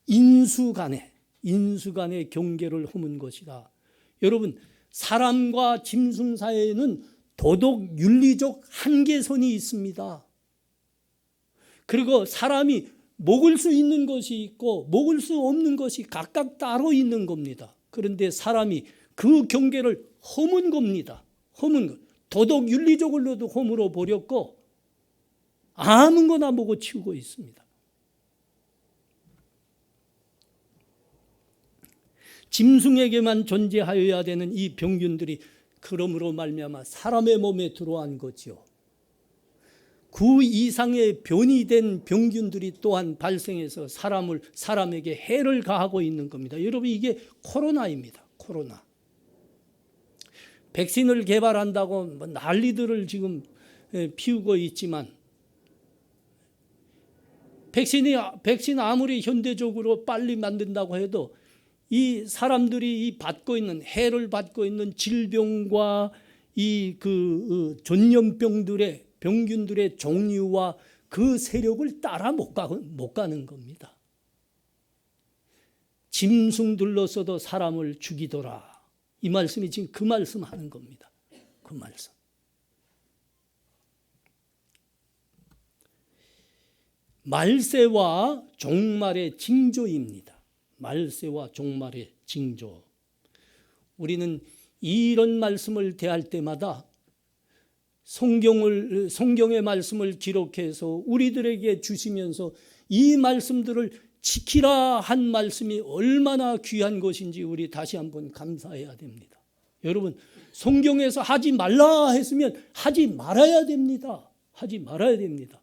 인수간의 경계를 허문 것이다. 여러분, 사람과 짐승 사이에는 도덕 윤리적 한계선이 있습니다. 그리고 사람이 먹을 수 있는 것이 있고 먹을 수 없는 것이 각각 따로 있는 겁니다. 그런데 사람이 그 경계를 허문 겁니다. 허문 것. 도덕 윤리적으로도 허물어 버렸고 아무거나 먹어 치우고 있습니다. 짐승에게만 존재하여야 되는 이 병균들이 그러므로 말미암아 사람의 몸에 들어온 거지요. 그 이상의 변이 된 병균들이 또한 발생해서 사람에게 해를 가하고 있는 겁니다. 여러분, 이게 코로나입니다. 코로나. 백신을 개발한다고 난리들을 지금 피우고 있지만 백신 아무리 현대적으로 빨리 만든다고 해도 이 사람들이 받고 있는 해를 받고 있는 질병과 이 전염병들의 병균들의 종류와 그 세력을 따라 못 가는 겁니다. 짐승들로서도 사람을 죽이더라. 이 말씀이 지금 그 말씀 하는 겁니다. 그 말씀. 말세와 종말의 징조입니다. 말세와 종말의 징조. 우리는 이런 말씀을 대할 때마다 성경의 말씀을 기록해서 우리들에게 주시면서 이 말씀들을 지키라 한 말씀이 얼마나 귀한 것인지 우리 다시 한번 감사해야 됩니다. 여러분, 성경에서 하지 말라 했으면 하지 말아야 됩니다. 하지 말아야 됩니다.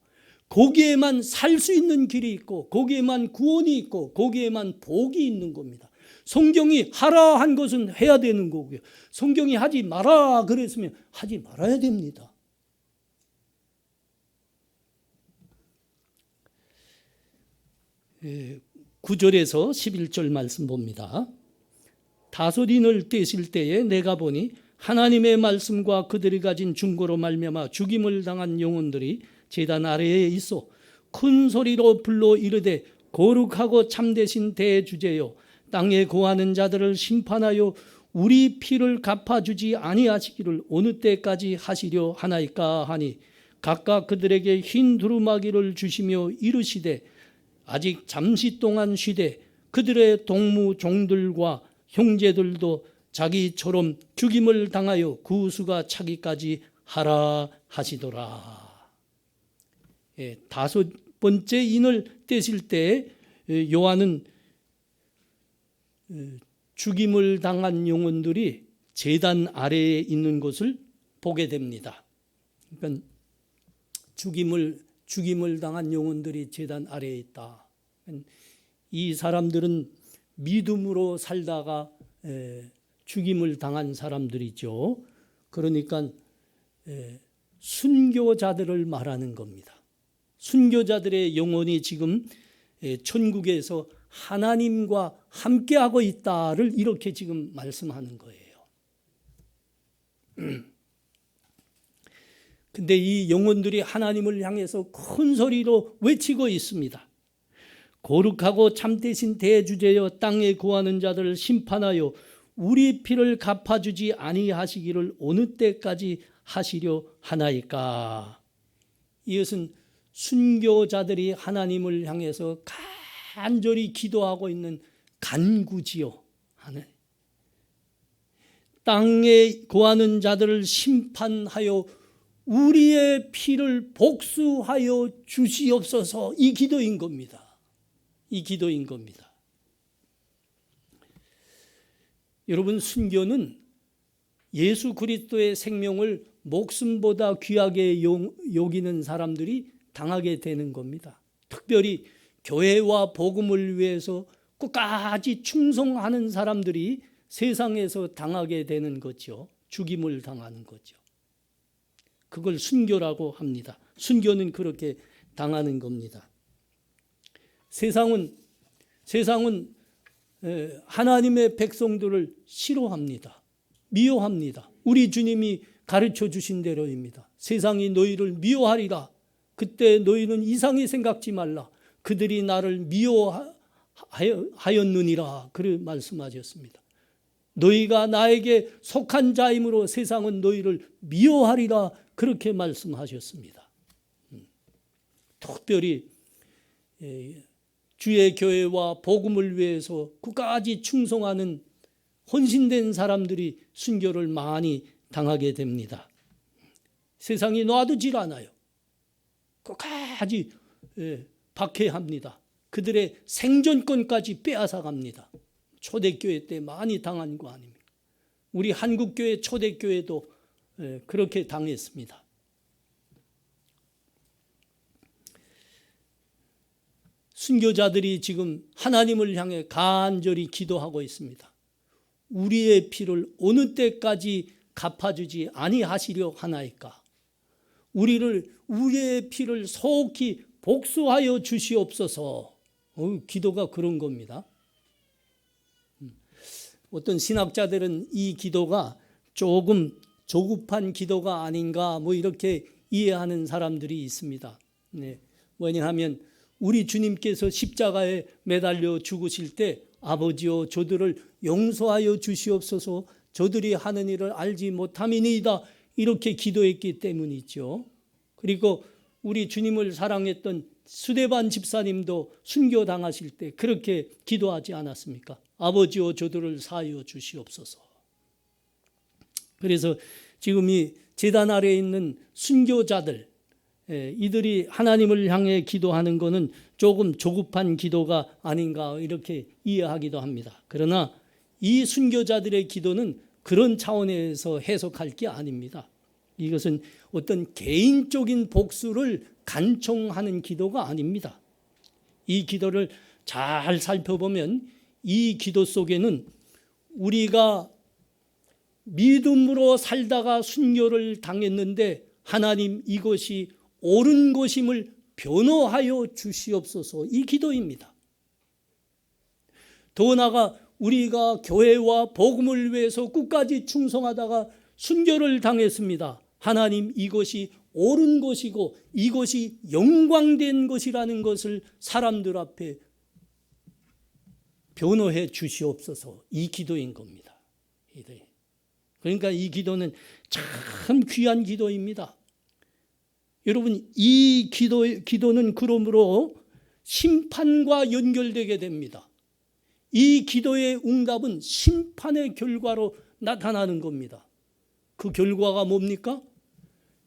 거기에만 살 수 있는 길이 있고 거기에만 구원이 있고 거기에만 복이 있는 겁니다. 성경이 하라 한 것은 해야 되는 거고요. 성경이 하지 마라 그랬으면 하지 말아야 됩니다. 9절에서 11절 말씀 봅니다. 다소딘을 떼실 때에 내가 보니 하나님의 말씀과 그들이 가진 중고로 말미암아 죽임을 당한 영혼들이 제단 아래에 있어 큰 소리로 불러 이르되 거룩하고 참되신 대주제요 땅에 거하는 자들을 심판하여 우리 피를 갚아주지 아니하시기를 어느 때까지 하시려 하나이까 하니 각각 그들에게 흰 두루마기를 주시며 이르시되 아직 잠시 동안 쉬되 그들의 동무 종들과 형제들도 자기처럼 죽임을 당하여 구수가 차기까지 하라 하시더라. 다섯 번째 인을 떼실 때 요한은 죽임을 당한 영혼들이 제단 아래에 있는 것을 보게 됩니다. 그러니까 죽임을 당한 영혼들이 제단 아래에 있다. 이 사람들은 믿음으로 살다가 죽임을 당한 사람들이죠. 그러니까 순교자들을 말하는 겁니다. 순교자들의 영혼이 지금 천국에서 하나님과 함께하고 있다를 이렇게 지금 말씀하는 거예요. 근데 이 영혼들이 하나님을 향해서 큰 소리로 외치고 있습니다. 거룩하고 참되신 대주제여 땅에 거하는 자들을 심판하여 우리 피를 갚아주지 아니하시기를 어느 때까지 하시려 하나이까. 이것은 순교자들이 하나님을 향해서 간절히 기도하고 있는 간구지요. 땅에 거하는 자들을 심판하여 우리의 피를 복수하여 주시옵소서. 이 기도인 겁니다. 이 기도인 겁니다. 여러분, 순교는 예수 그리스도의 생명을 목숨보다 귀하게 여기는 사람들이 당하게 되는 겁니다. 특별히 교회와 복음을 위해서 끝까지 충성하는 사람들이 세상에서 당하게 되는 거죠. 죽임을 당하는 거죠. 그걸 순교라고 합니다. 순교는 그렇게 당하는 겁니다. 세상은 하나님의 백성들을 싫어합니다. 미워합니다. 우리 주님이 가르쳐 주신 대로입니다. 세상이 너희를 미워하리라. 그때 너희는 이상히 생각지 말라. 그들이 나를 미워하였느니라. 그렇게 말씀하셨습니다. 너희가 나에게 속한 자이므로 세상은 너희를 미워하리라. 그렇게 말씀하셨습니다. 특별히 주의 교회와 복음을 위해서 끝까지 충성하는 헌신된 사람들이 순교를 많이 당하게 됩니다. 세상이 놔두질 않아요. 끝까지 박해합니다. 그들의 생존권까지 빼앗아갑니다. 초대교회 때 많이 당한 거 아닙니까? 우리 한국교회 초대교회도 그렇게 당했습니다. 순교자들이 지금 하나님을 향해 간절히 기도하고 있습니다. 우리의 피를 어느 때까지 갚아주지 아니하시려 하나이까. 우리의 피를 속히 복수하여 주시옵소서. 기도가 그런 겁니다. 어떤 신학자들은 이 기도가 조금 조급한 기도가 아닌가 이렇게 이해하는 사람들이 있습니다. 왜냐하면 우리 주님께서 십자가에 매달려 죽으실 때 아버지여 저들을 용서하여 주시옵소서 저들이 하는 일을 알지 못함이니이다 이렇게 기도했기 때문이죠. 그리고 우리 주님을 사랑했던 수데반 집사님도 순교 당하실 때 그렇게 기도하지 않았습니까? 아버지여 저들을 사하여 주시옵소서. 그래서 지금 이 제단 아래에 있는 순교자들, 이들이 하나님을 향해 기도하는 것은 조금 조급한 기도가 아닌가 이렇게 이해하기도 합니다. 그러나 이 순교자들의 기도는 그런 차원에서 해석할 게 아닙니다. 이것은 어떤 개인적인 복수를 간청하는 기도가 아닙니다. 이 기도를 잘 살펴보면 이 기도 속에는 우리가 믿음으로 살다가 순교를 당했는데 하나님 이것이 옳은 것임을 변호하여 주시옵소서, 이 기도입니다. 더 나아가 우리가 교회와 복음을 위해서 끝까지 충성하다가 순교를 당했습니다. 하나님 이것이 옳은 것이고 이것이 영광된 것이라는 것을 사람들 앞에 변호해 주시옵소서, 이 기도인 겁니다. 그러니까 이 기도는 참 귀한 기도입니다. 여러분, 이 기도는 그러므로 심판과 연결되게 됩니다. 이 기도의 응답은 심판의 결과로 나타나는 겁니다. 그 결과가 뭡니까?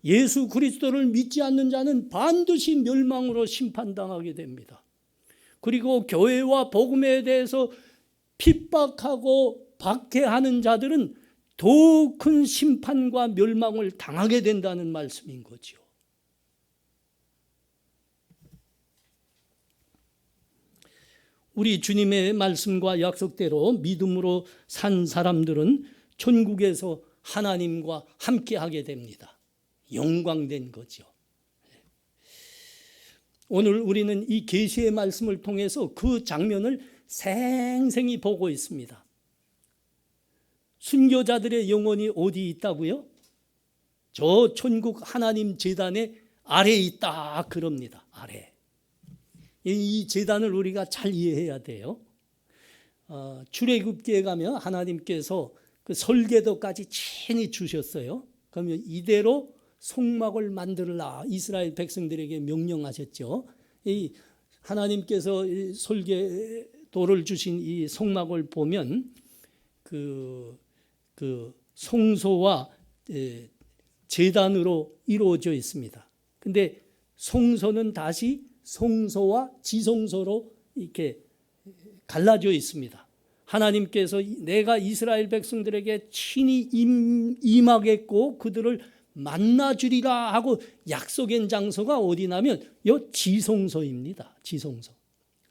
예수 그리스도를 믿지 않는 자는 반드시 멸망으로 심판당하게 됩니다. 그리고 교회와 복음에 대해서 핍박하고 박해하는 자들은 더 큰 심판과 멸망을 당하게 된다는 말씀인 거죠. 우리 주님의 말씀과 약속대로 믿음으로 산 사람들은 천국에서 하나님과 함께하게 됩니다. 영광된 거죠. 오늘 우리는 이 계시의 말씀을 통해서 그 장면을 생생히 보고 있습니다. 순교자들의 영혼이 어디 있다고요? 저 천국 하나님 제단의 아래에 있다 그럽니다. 아래. 이 제단을 우리가 잘 이해해야 돼요. 출애굽기에 가면 하나님께서 그 설계도까지 친히 주셨어요. 그러면 이대로 성막을 만들라 이스라엘 백성들에게 명령하셨죠. 이 하나님께서 이 설계도를 주신 이 성막을 보면 그 성소와 제단으로 이루어져 있습니다. 근데 성소는 다시 성소와 지성소로 이렇게 갈라져 있습니다. 하나님께서 내가 이스라엘 백성들에게 친히 임하겠고 그들을 만나주리라 하고 약속한 장소가 어디냐면 이 지성소입니다. 지성소.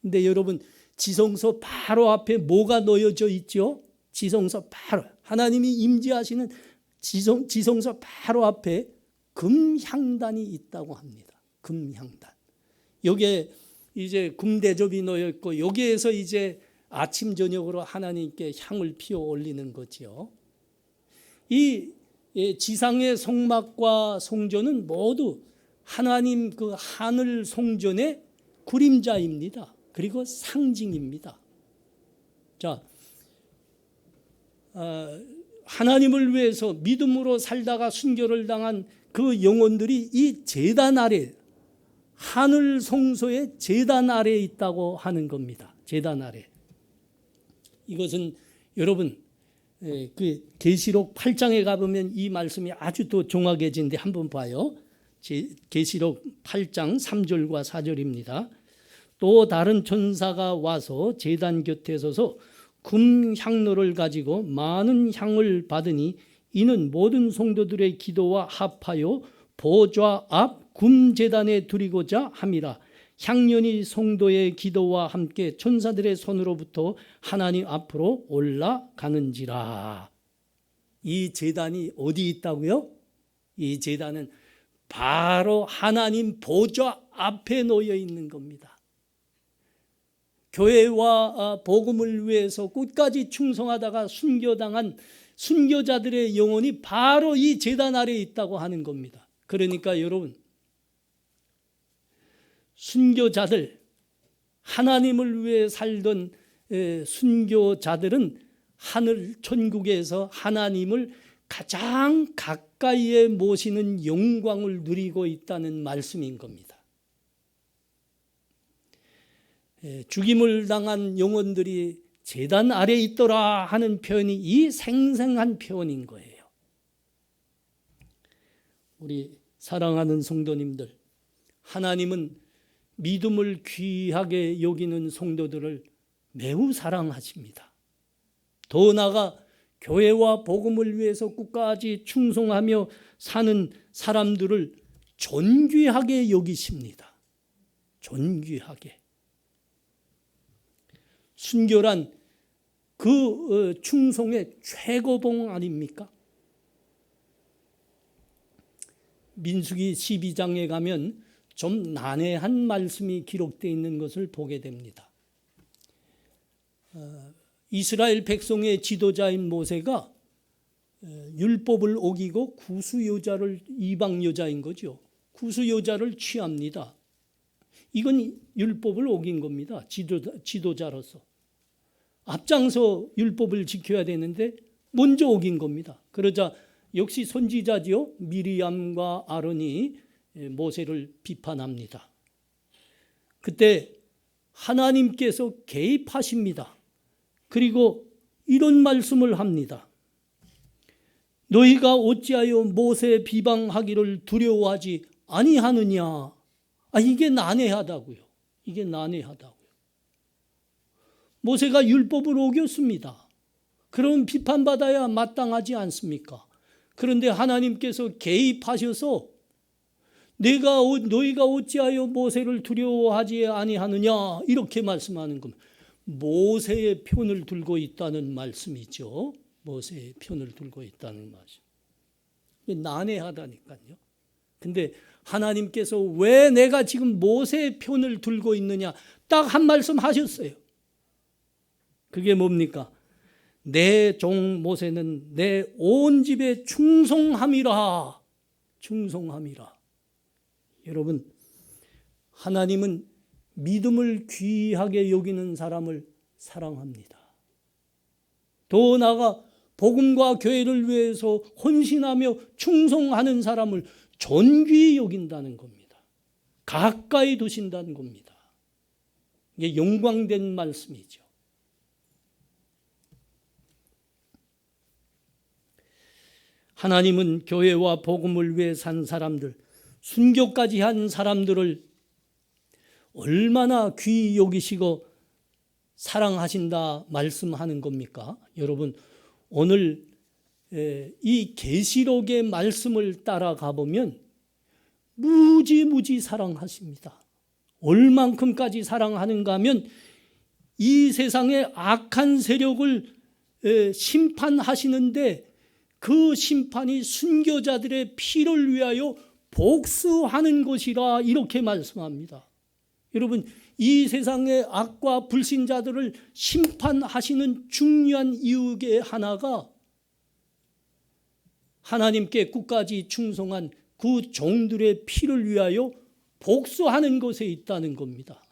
근데 여러분, 지성소 바로 앞에 뭐가 놓여져 있죠? 지성소 바로 하나님이 임재하시는 지성소 바로 앞에 금향단이 있다고 합니다. 금향단. 여기에 이제 금대접이 놓여 있고 여기에서 이제 아침 저녁으로 하나님께 향을 피워 올리는 거죠. 이 지상의 성막과 성전은 모두 하나님 그 하늘 성전의 그림자입니다. 그리고 상징입니다. 자, 하나님을 위해서 믿음으로 살다가 순교를 당한 그 영혼들이 이 제단 아래, 하늘 성소의 제단 아래에 있다고 하는 겁니다. 제단 아래. 이것은 여러분 그 계시록 8장에 가보면 이 말씀이 아주 더 정확해진데 한번 봐요. 계시록 8장 3절과 4절입니다. 또 다른 천사가 와서 제단 곁에 서서 금 향로를 가지고 많은 향을 받으니 이는 모든 성도들의 기도와 합하여 보좌 앞 금제단에 드리고자 함이라. 향연이 성도의 기도와 함께 천사들의 손으로부터 하나님 앞으로 올라가는지라. 이 제단이 어디 있다고요? 이 제단은 바로 하나님 보좌 앞에 놓여 있는 겁니다. 교회와 복음을 위해서 끝까지 충성하다가 순교당한 순교자들의 영혼이 바로 이 제단 아래에 있다고 하는 겁니다. 그러니까 여러분, 순교자들, 하나님을 위해 살던 순교자들은 하늘 천국에서 하나님을 가장 가까이에 모시는 영광을 누리고 있다는 말씀인 겁니다. 죽임을 당한 영혼들이 제단 아래에 있더라 하는 표현이 이 생생한 표현인 거예요. 우리 사랑하는 성도님들, 하나님은 믿음을 귀하게 여기는 성도들을 매우 사랑하십니다. 더 나아가 교회와 복음을 위해서 끝까지 충성하며 사는 사람들을 존귀하게 여기십니다. 존귀하게. 순결한 그 충성의 최고봉 아닙니까? 민수기 12장에 가면 좀 난해한 말씀이 기록되어 있는 것을 보게 됩니다. 이스라엘 백성의 지도자인 모세가 율법을 어기고 구수 여자를, 이방 여자인 거죠. 구수 여자를 취합니다. 이건 율법을 어긴 겁니다. 지도자로서. 앞장서 율법을 지켜야 되는데 먼저 어긴 겁니다. 그러자 역시 선지자지요. 미리암과 아론이 모세를 비판합니다. 그때 하나님께서 개입하십니다. 그리고 이런 말씀을 합니다. 너희가 어찌하여 모세 비방하기를 두려워하지 아니하느냐. 이게 난해하다고요. 이게 난해하다고요. 모세가 율법을 어겼습니다. 그럼 비판받아야 마땅하지 않습니까? 그런데 하나님께서 개입하셔서 너희가 어찌하여 모세를 두려워하지 아니하느냐 이렇게 말씀하는 겁니다. 모세의 편을 들고 있다는 말씀이죠. 모세의 편을 들고 있다는 말씀. 난해하다니까요. 근데 하나님께서 왜 내가 지금 모세의 편을 들고 있느냐 딱 한 말씀 하셨어요. 그게 뭡니까? 내 종 모세는 내 온 집에 충성함이라. 충성함이라. 여러분, 하나님은 믿음을 귀하게 여기는 사람을 사랑합니다. 더 나아가 복음과 교회를 위해서 헌신하며 충성하는 사람을 존귀히 여긴다는 겁니다. 가까이 두신다는 겁니다. 이게 영광된 말씀이죠. 하나님은 교회와 복음을 위해 산 사람들, 순교까지 한 사람들을 얼마나 귀히 여기시고 사랑하신다 말씀하는 겁니까? 여러분, 오늘 이 계시록의 말씀을 따라가 보면 무지무지 사랑하십니다. 얼만큼까지 사랑하는가 하면 이 세상의 악한 세력을 심판하시는데 그 심판이 순교자들의 피를 위하여 복수하는 것이라 이렇게 말씀합니다. 여러분, 이 세상의 악과 불신자들을 심판하시는 중요한 이유의 하나가 하나님께 끝까지 충성한 그 종들의 피를 위하여 복수하는 것에 있다는 겁니다.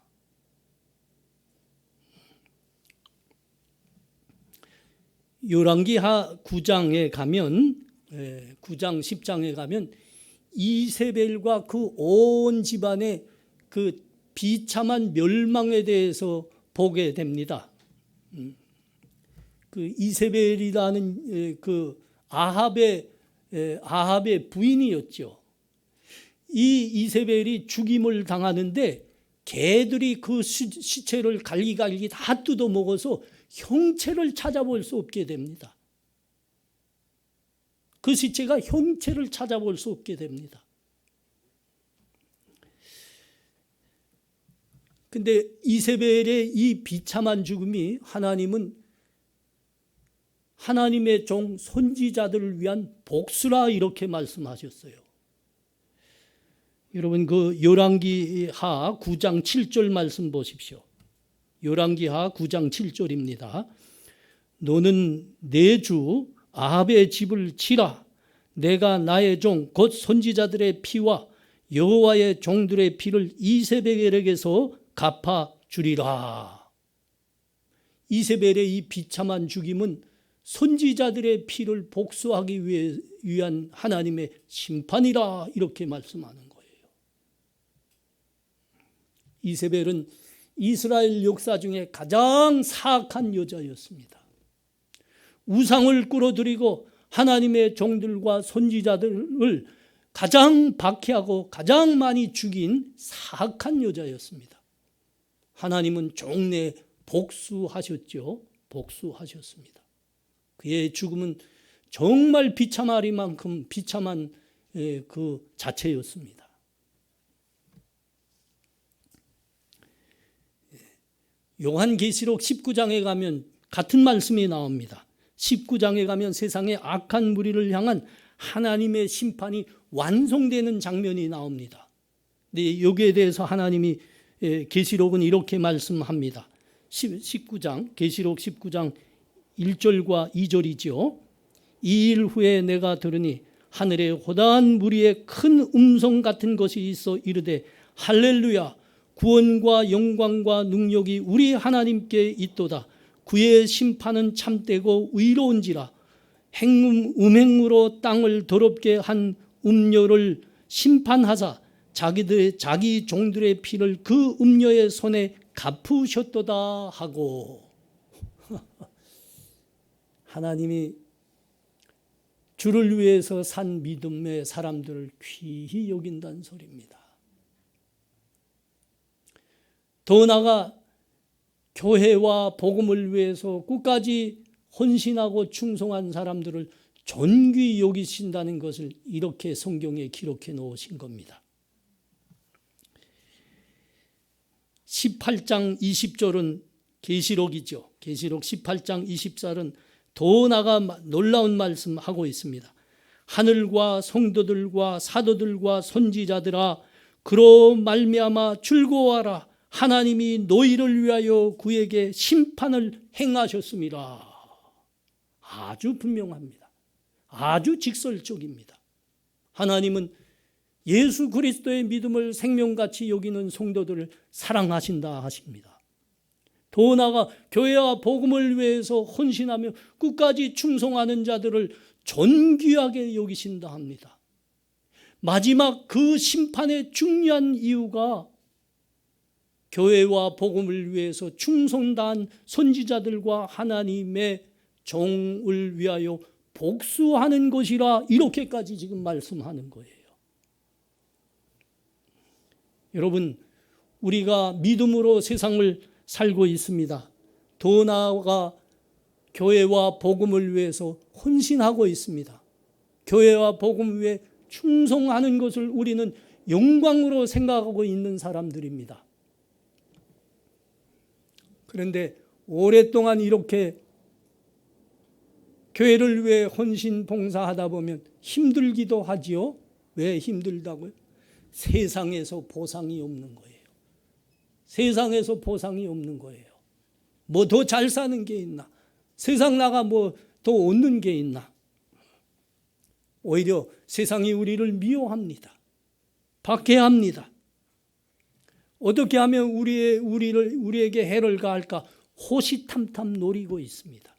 열왕기하 9장에 가면 9장 10장에 가면 이세벨과 그 온 집안의 그 비참한 멸망에 대해서 보게 됩니다. 그 이세벨이라는 그 아합의 부인이었죠. 이 이세벨이 죽임을 당하는데 개들이 그 시체를 갈기갈기 다 뜯어 먹어서 형체를 찾아볼 수 없게 됩니다. 그 시체가 형체를 찾아볼 수 없게 됩니다. 근데 이세벨의 이 비참한 죽음이 하나님은 하나님의 종 선지자들을 위한 복수라 이렇게 말씀하셨어요. 여러분, 그 열왕기하 9장 7절 말씀 보십시오. 열왕기하 9장 7절입니다. 너는 내 주 아합의 집을 치라. 내가 나의 종 곧 선지자들의 피와 여호와의 종들의 피를 이세벨에게서 갚아 주리라. 이세벨의 이 비참한 죽임은 선지자들의 피를 복수하기 위한 하나님의 심판이라 이렇게 말씀하는 거예요. 이세벨은 이스라엘 역사 중에 가장 사악한 여자였습니다. 우상을 끌어들이고 하나님의 종들과 선지자들을 가장 박해하고 가장 많이 죽인 사악한 여자였습니다. 하나님은 종래 복수하셨죠. 복수하셨습니다. 그의 죽음은 정말 비참하리만큼 비참한 그 자체였습니다. 요한계시록 19장에 가면 같은 말씀이 나옵니다. 19장에 가면 세상의 악한 무리를 향한 하나님의 심판이 완성되는 장면이 나옵니다. 근데 여기에 대해서 하나님이 계시록은 이렇게 말씀합니다. 19장, 계시록 19장 1절과 2절이죠. 이 일 후에 내가 들으니 하늘에 호다한 무리의 큰 음성 같은 것이 있어 이르되 할렐루야, 구원과 영광과 능력이 우리 하나님께 있도다. 그의 심판은 참되고 의로운지라. 음행으로 땅을 더럽게 한 음녀를 심판하사 자기 종들의 피를 그 음녀의 손에 갚으셨도다 하고. 하나님이 주를 위해서 산 믿음의 사람들을 귀히 여긴다는 소리입니다. 더 나아가 교회와 복음을 위해서 끝까지 헌신하고 충성한 사람들을 존귀히 여기신다는 것을 이렇게 성경에 기록해 놓으신 겁니다. 18장 20절은 계시록이죠. 계시록 18장 20절은 더 나아가 놀라운 말씀하고 있습니다. 하늘과 성도들과 사도들과 선지자들아, 그로 말미암아 즐거워하라. 하나님이 너희를 위하여 그에게 심판을 행하셨습니다. 아주 분명합니다. 아주 직설적입니다. 하나님은 예수 그리스도의 믿음을 생명같이 여기는 성도들을 사랑하신다 하십니다. 더 나아가 교회와 복음을 위해서 헌신하며 끝까지 충성하는 자들을 존귀하게 여기신다 합니다. 마지막 그 심판의 중요한 이유가 교회와 복음을 위해서 충성다한 선지자들과 하나님의 종을 위하여 복수하는 것이라, 이렇게까지 지금 말씀하는 거예요. 여러분, 우리가 믿음으로 세상을 살고 있습니다. 더 나아가 교회와 복음을 위해서 헌신하고 있습니다. 교회와 복음 위에 충성하는 것을 우리는 영광으로 생각하고 있는 사람들입니다. 그런데 오랫동안 이렇게 교회를 위해 헌신 봉사하다 보면 힘들기도 하지요. 왜 힘들다고요? 세상에서 보상이 없는 거예요. 세상에서 보상이 없는 거예요. 뭐 더 잘 사는 게 있나? 세상 나가 뭐 더 얻는 게 있나? 오히려 세상이 우리를 미워합니다. 박해합니다. 어떻게 하면 우리에게 해를 가할까 호시탐탐 노리고 있습니다.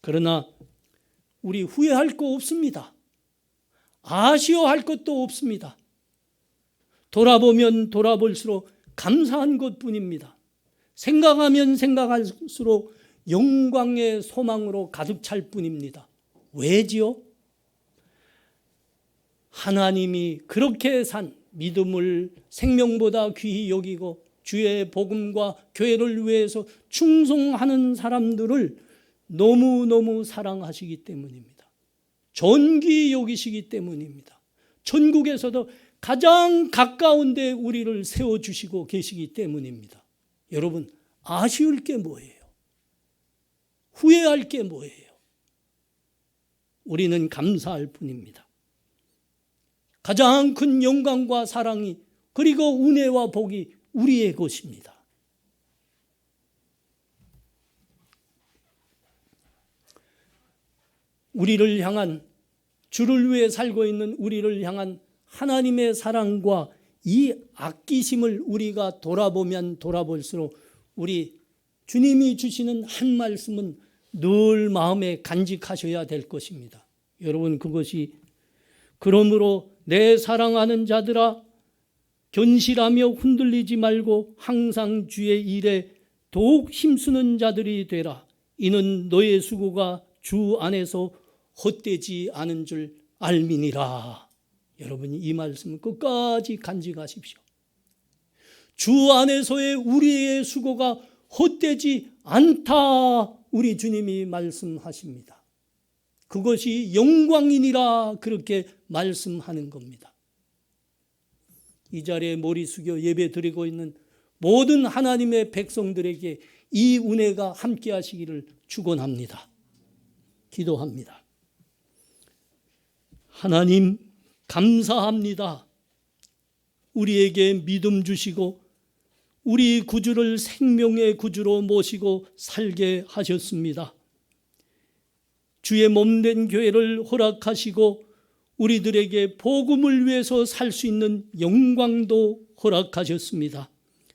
그러나 우리 후회할 거 없습니다. 아쉬워할 것도 없습니다. 돌아보면 돌아볼수록 감사한 것뿐입니다. 생각하면 생각할수록 영광의 소망으로 가득 찰 뿐입니다. 왜지요? 하나님이 그렇게 산 믿음을 생명보다 귀히 여기고 주의 복음과 교회를 위해서 충성하는 사람들을 너무너무 사랑하시기 때문입니다. 존귀히 여기시기 때문입니다. 천국에서도 가장 가까운 데 우리를 세워주시고 계시기 때문입니다. 여러분, 아쉬울 게 뭐예요? 후회할 게 뭐예요? 우리는 감사할 뿐입니다. 가장 큰 영광과 사랑이, 그리고 은혜와 복이 우리의 것입니다. 우리를 향한, 주를 위해 살고 있는 우리를 향한 하나님의 사랑과 이 아끼심을 우리가 돌아보면 돌아볼수록 우리 주님이 주시는 한 말씀은 늘 마음에 간직하셔야 될 것입니다. 여러분, 그것이 그러므로 내 사랑하는 자들아, 견실하며 흔들리지 말고 항상 주의 일에 더욱 힘쓰는 자들이 되라. 이는 너의 수고가 주 안에서 헛되지 않은 줄 알미니라. 여러분이 이 말씀을 끝까지 간직하십시오. 주 안에서의 우리의 수고가 헛되지 않다, 우리 주님이 말씀하십니다. 그것이 영광이니라, 그렇게 말씀하는 겁니다. 이 자리에 머리 숙여 예배 드리고 있는 모든 하나님의 백성들에게 이 은혜가 함께 하시기를 축원합니다. 기도합니다. 하나님 감사합니다. 우리에게 믿음 주시고 우리 구주를 생명의 구주로 모시고 살게 하셨습니다. 주의 몸된 교회를 허락하시고 우리들에게 복음을 위해서 살 수 있는 영광도 허락하셨습니다.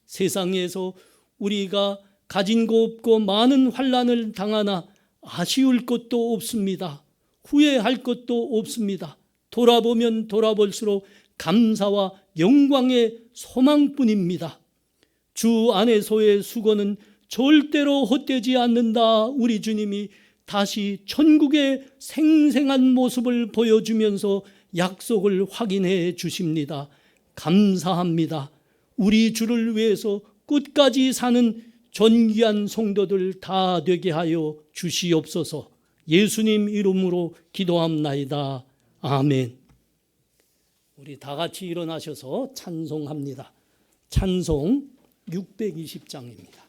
세상에서 우리가 가진 것 없고 많은 환난을 당하나 아쉬울 것도 없습니다. 후회할 것도 없습니다. 돌아보면 돌아볼수록 감사와 영광의 소망뿐입니다. 주 안에서의 수고는 절대로 헛되지 않는다. 우리 주님이 다시 천국의 생생한 모습을 보여주면서 약속을 확인해 주십니다. 감사합니다. 우리 주를 위해서 끝까지 사는 존귀한 성도들 다 되게 하여 주시옵소서. 예수님 이름으로 기도합나이다. 아멘. 우리 다 같이 일어나셔서 찬송합니다. 찬송 620장입니다.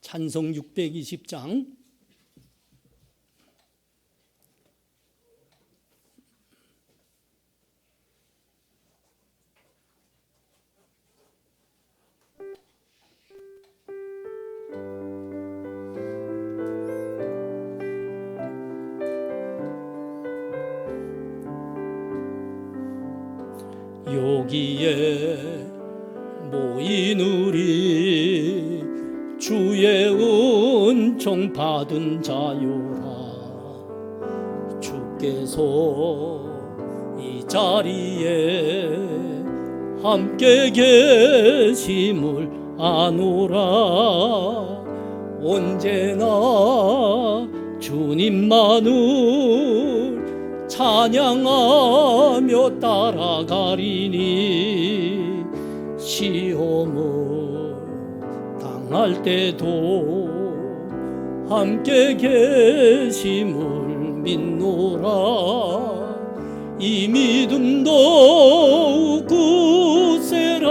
찬송 620장. 여기에 모인 우리 주의 은총 받은 자요라. 주께서 이 자리에 함께 계심을 아노라. 언제나 주님만을 찬양하며 따라가리니 시험을 당할 때도 함께 계심을 믿노라. 이 믿음 더욱 굳세라.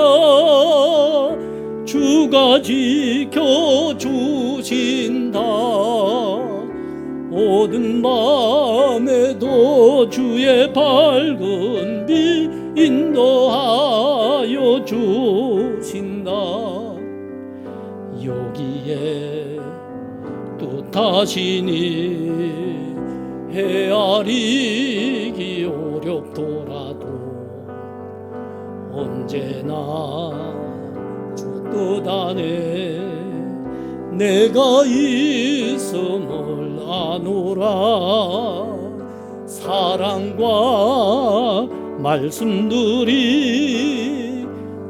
주가 지켜주신다. 모든 마음에도 주의 밝은 빛 인도하여 주신다. 여기에 또 다시니 헤아리기 어렵더라도 언제나 주 뜻 안에 내가 있음을 아노라. 사랑과 말씀들이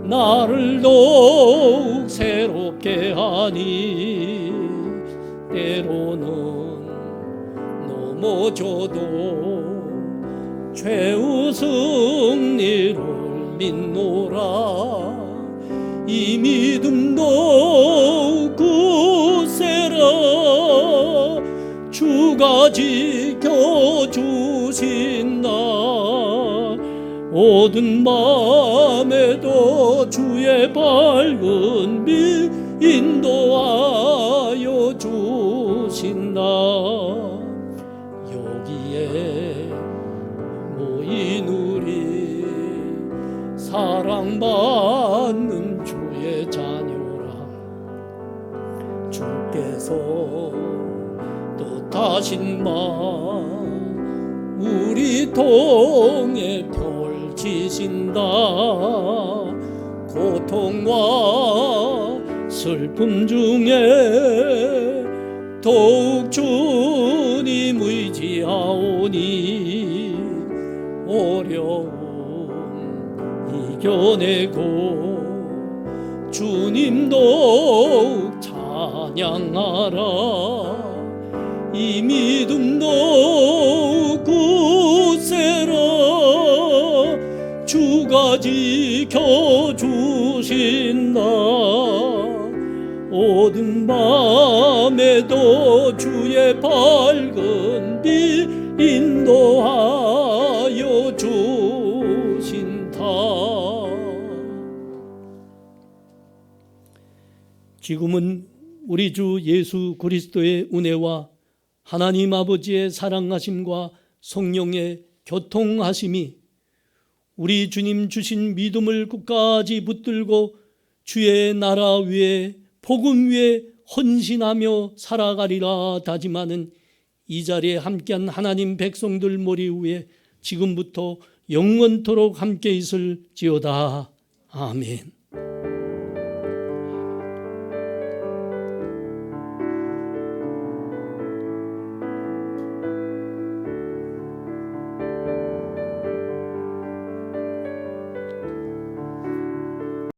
나를 더욱 새롭게 하니 때로는 넘어져도 최후 승리를 믿노라. 이 믿음 더욱 굳세라. 주가 지켜주신다. 모든 마음에도 주의 밝은 빛 인도하여 주신다. 여기에 모인 우리 사랑받는 주의 자녀라. 주께서 뜻하신 바 우리 통해 펼치신다. 고통과 슬픔 중에 더욱 주님 의지하오니 어려움 이겨내고 주님 더욱 찬양하라. 이 믿음 더욱 굳세라. 주가 지켜주신다. 어두운 밤에도 주의 밝은 빛 인도하여 주신다. 지금은 우리 주 예수 그리스도의 은혜와 하나님 아버지의 사랑하심과 성령의 교통하심이 우리 주님 주신 믿음을 끝까지 붙들고 주의 나라 위에 복음 위에 헌신하며 살아가리라 다짐하는 이 자리에 함께한 하나님 백성들 머리 위에 지금부터 영원토록 함께 있을지어다. 아멘.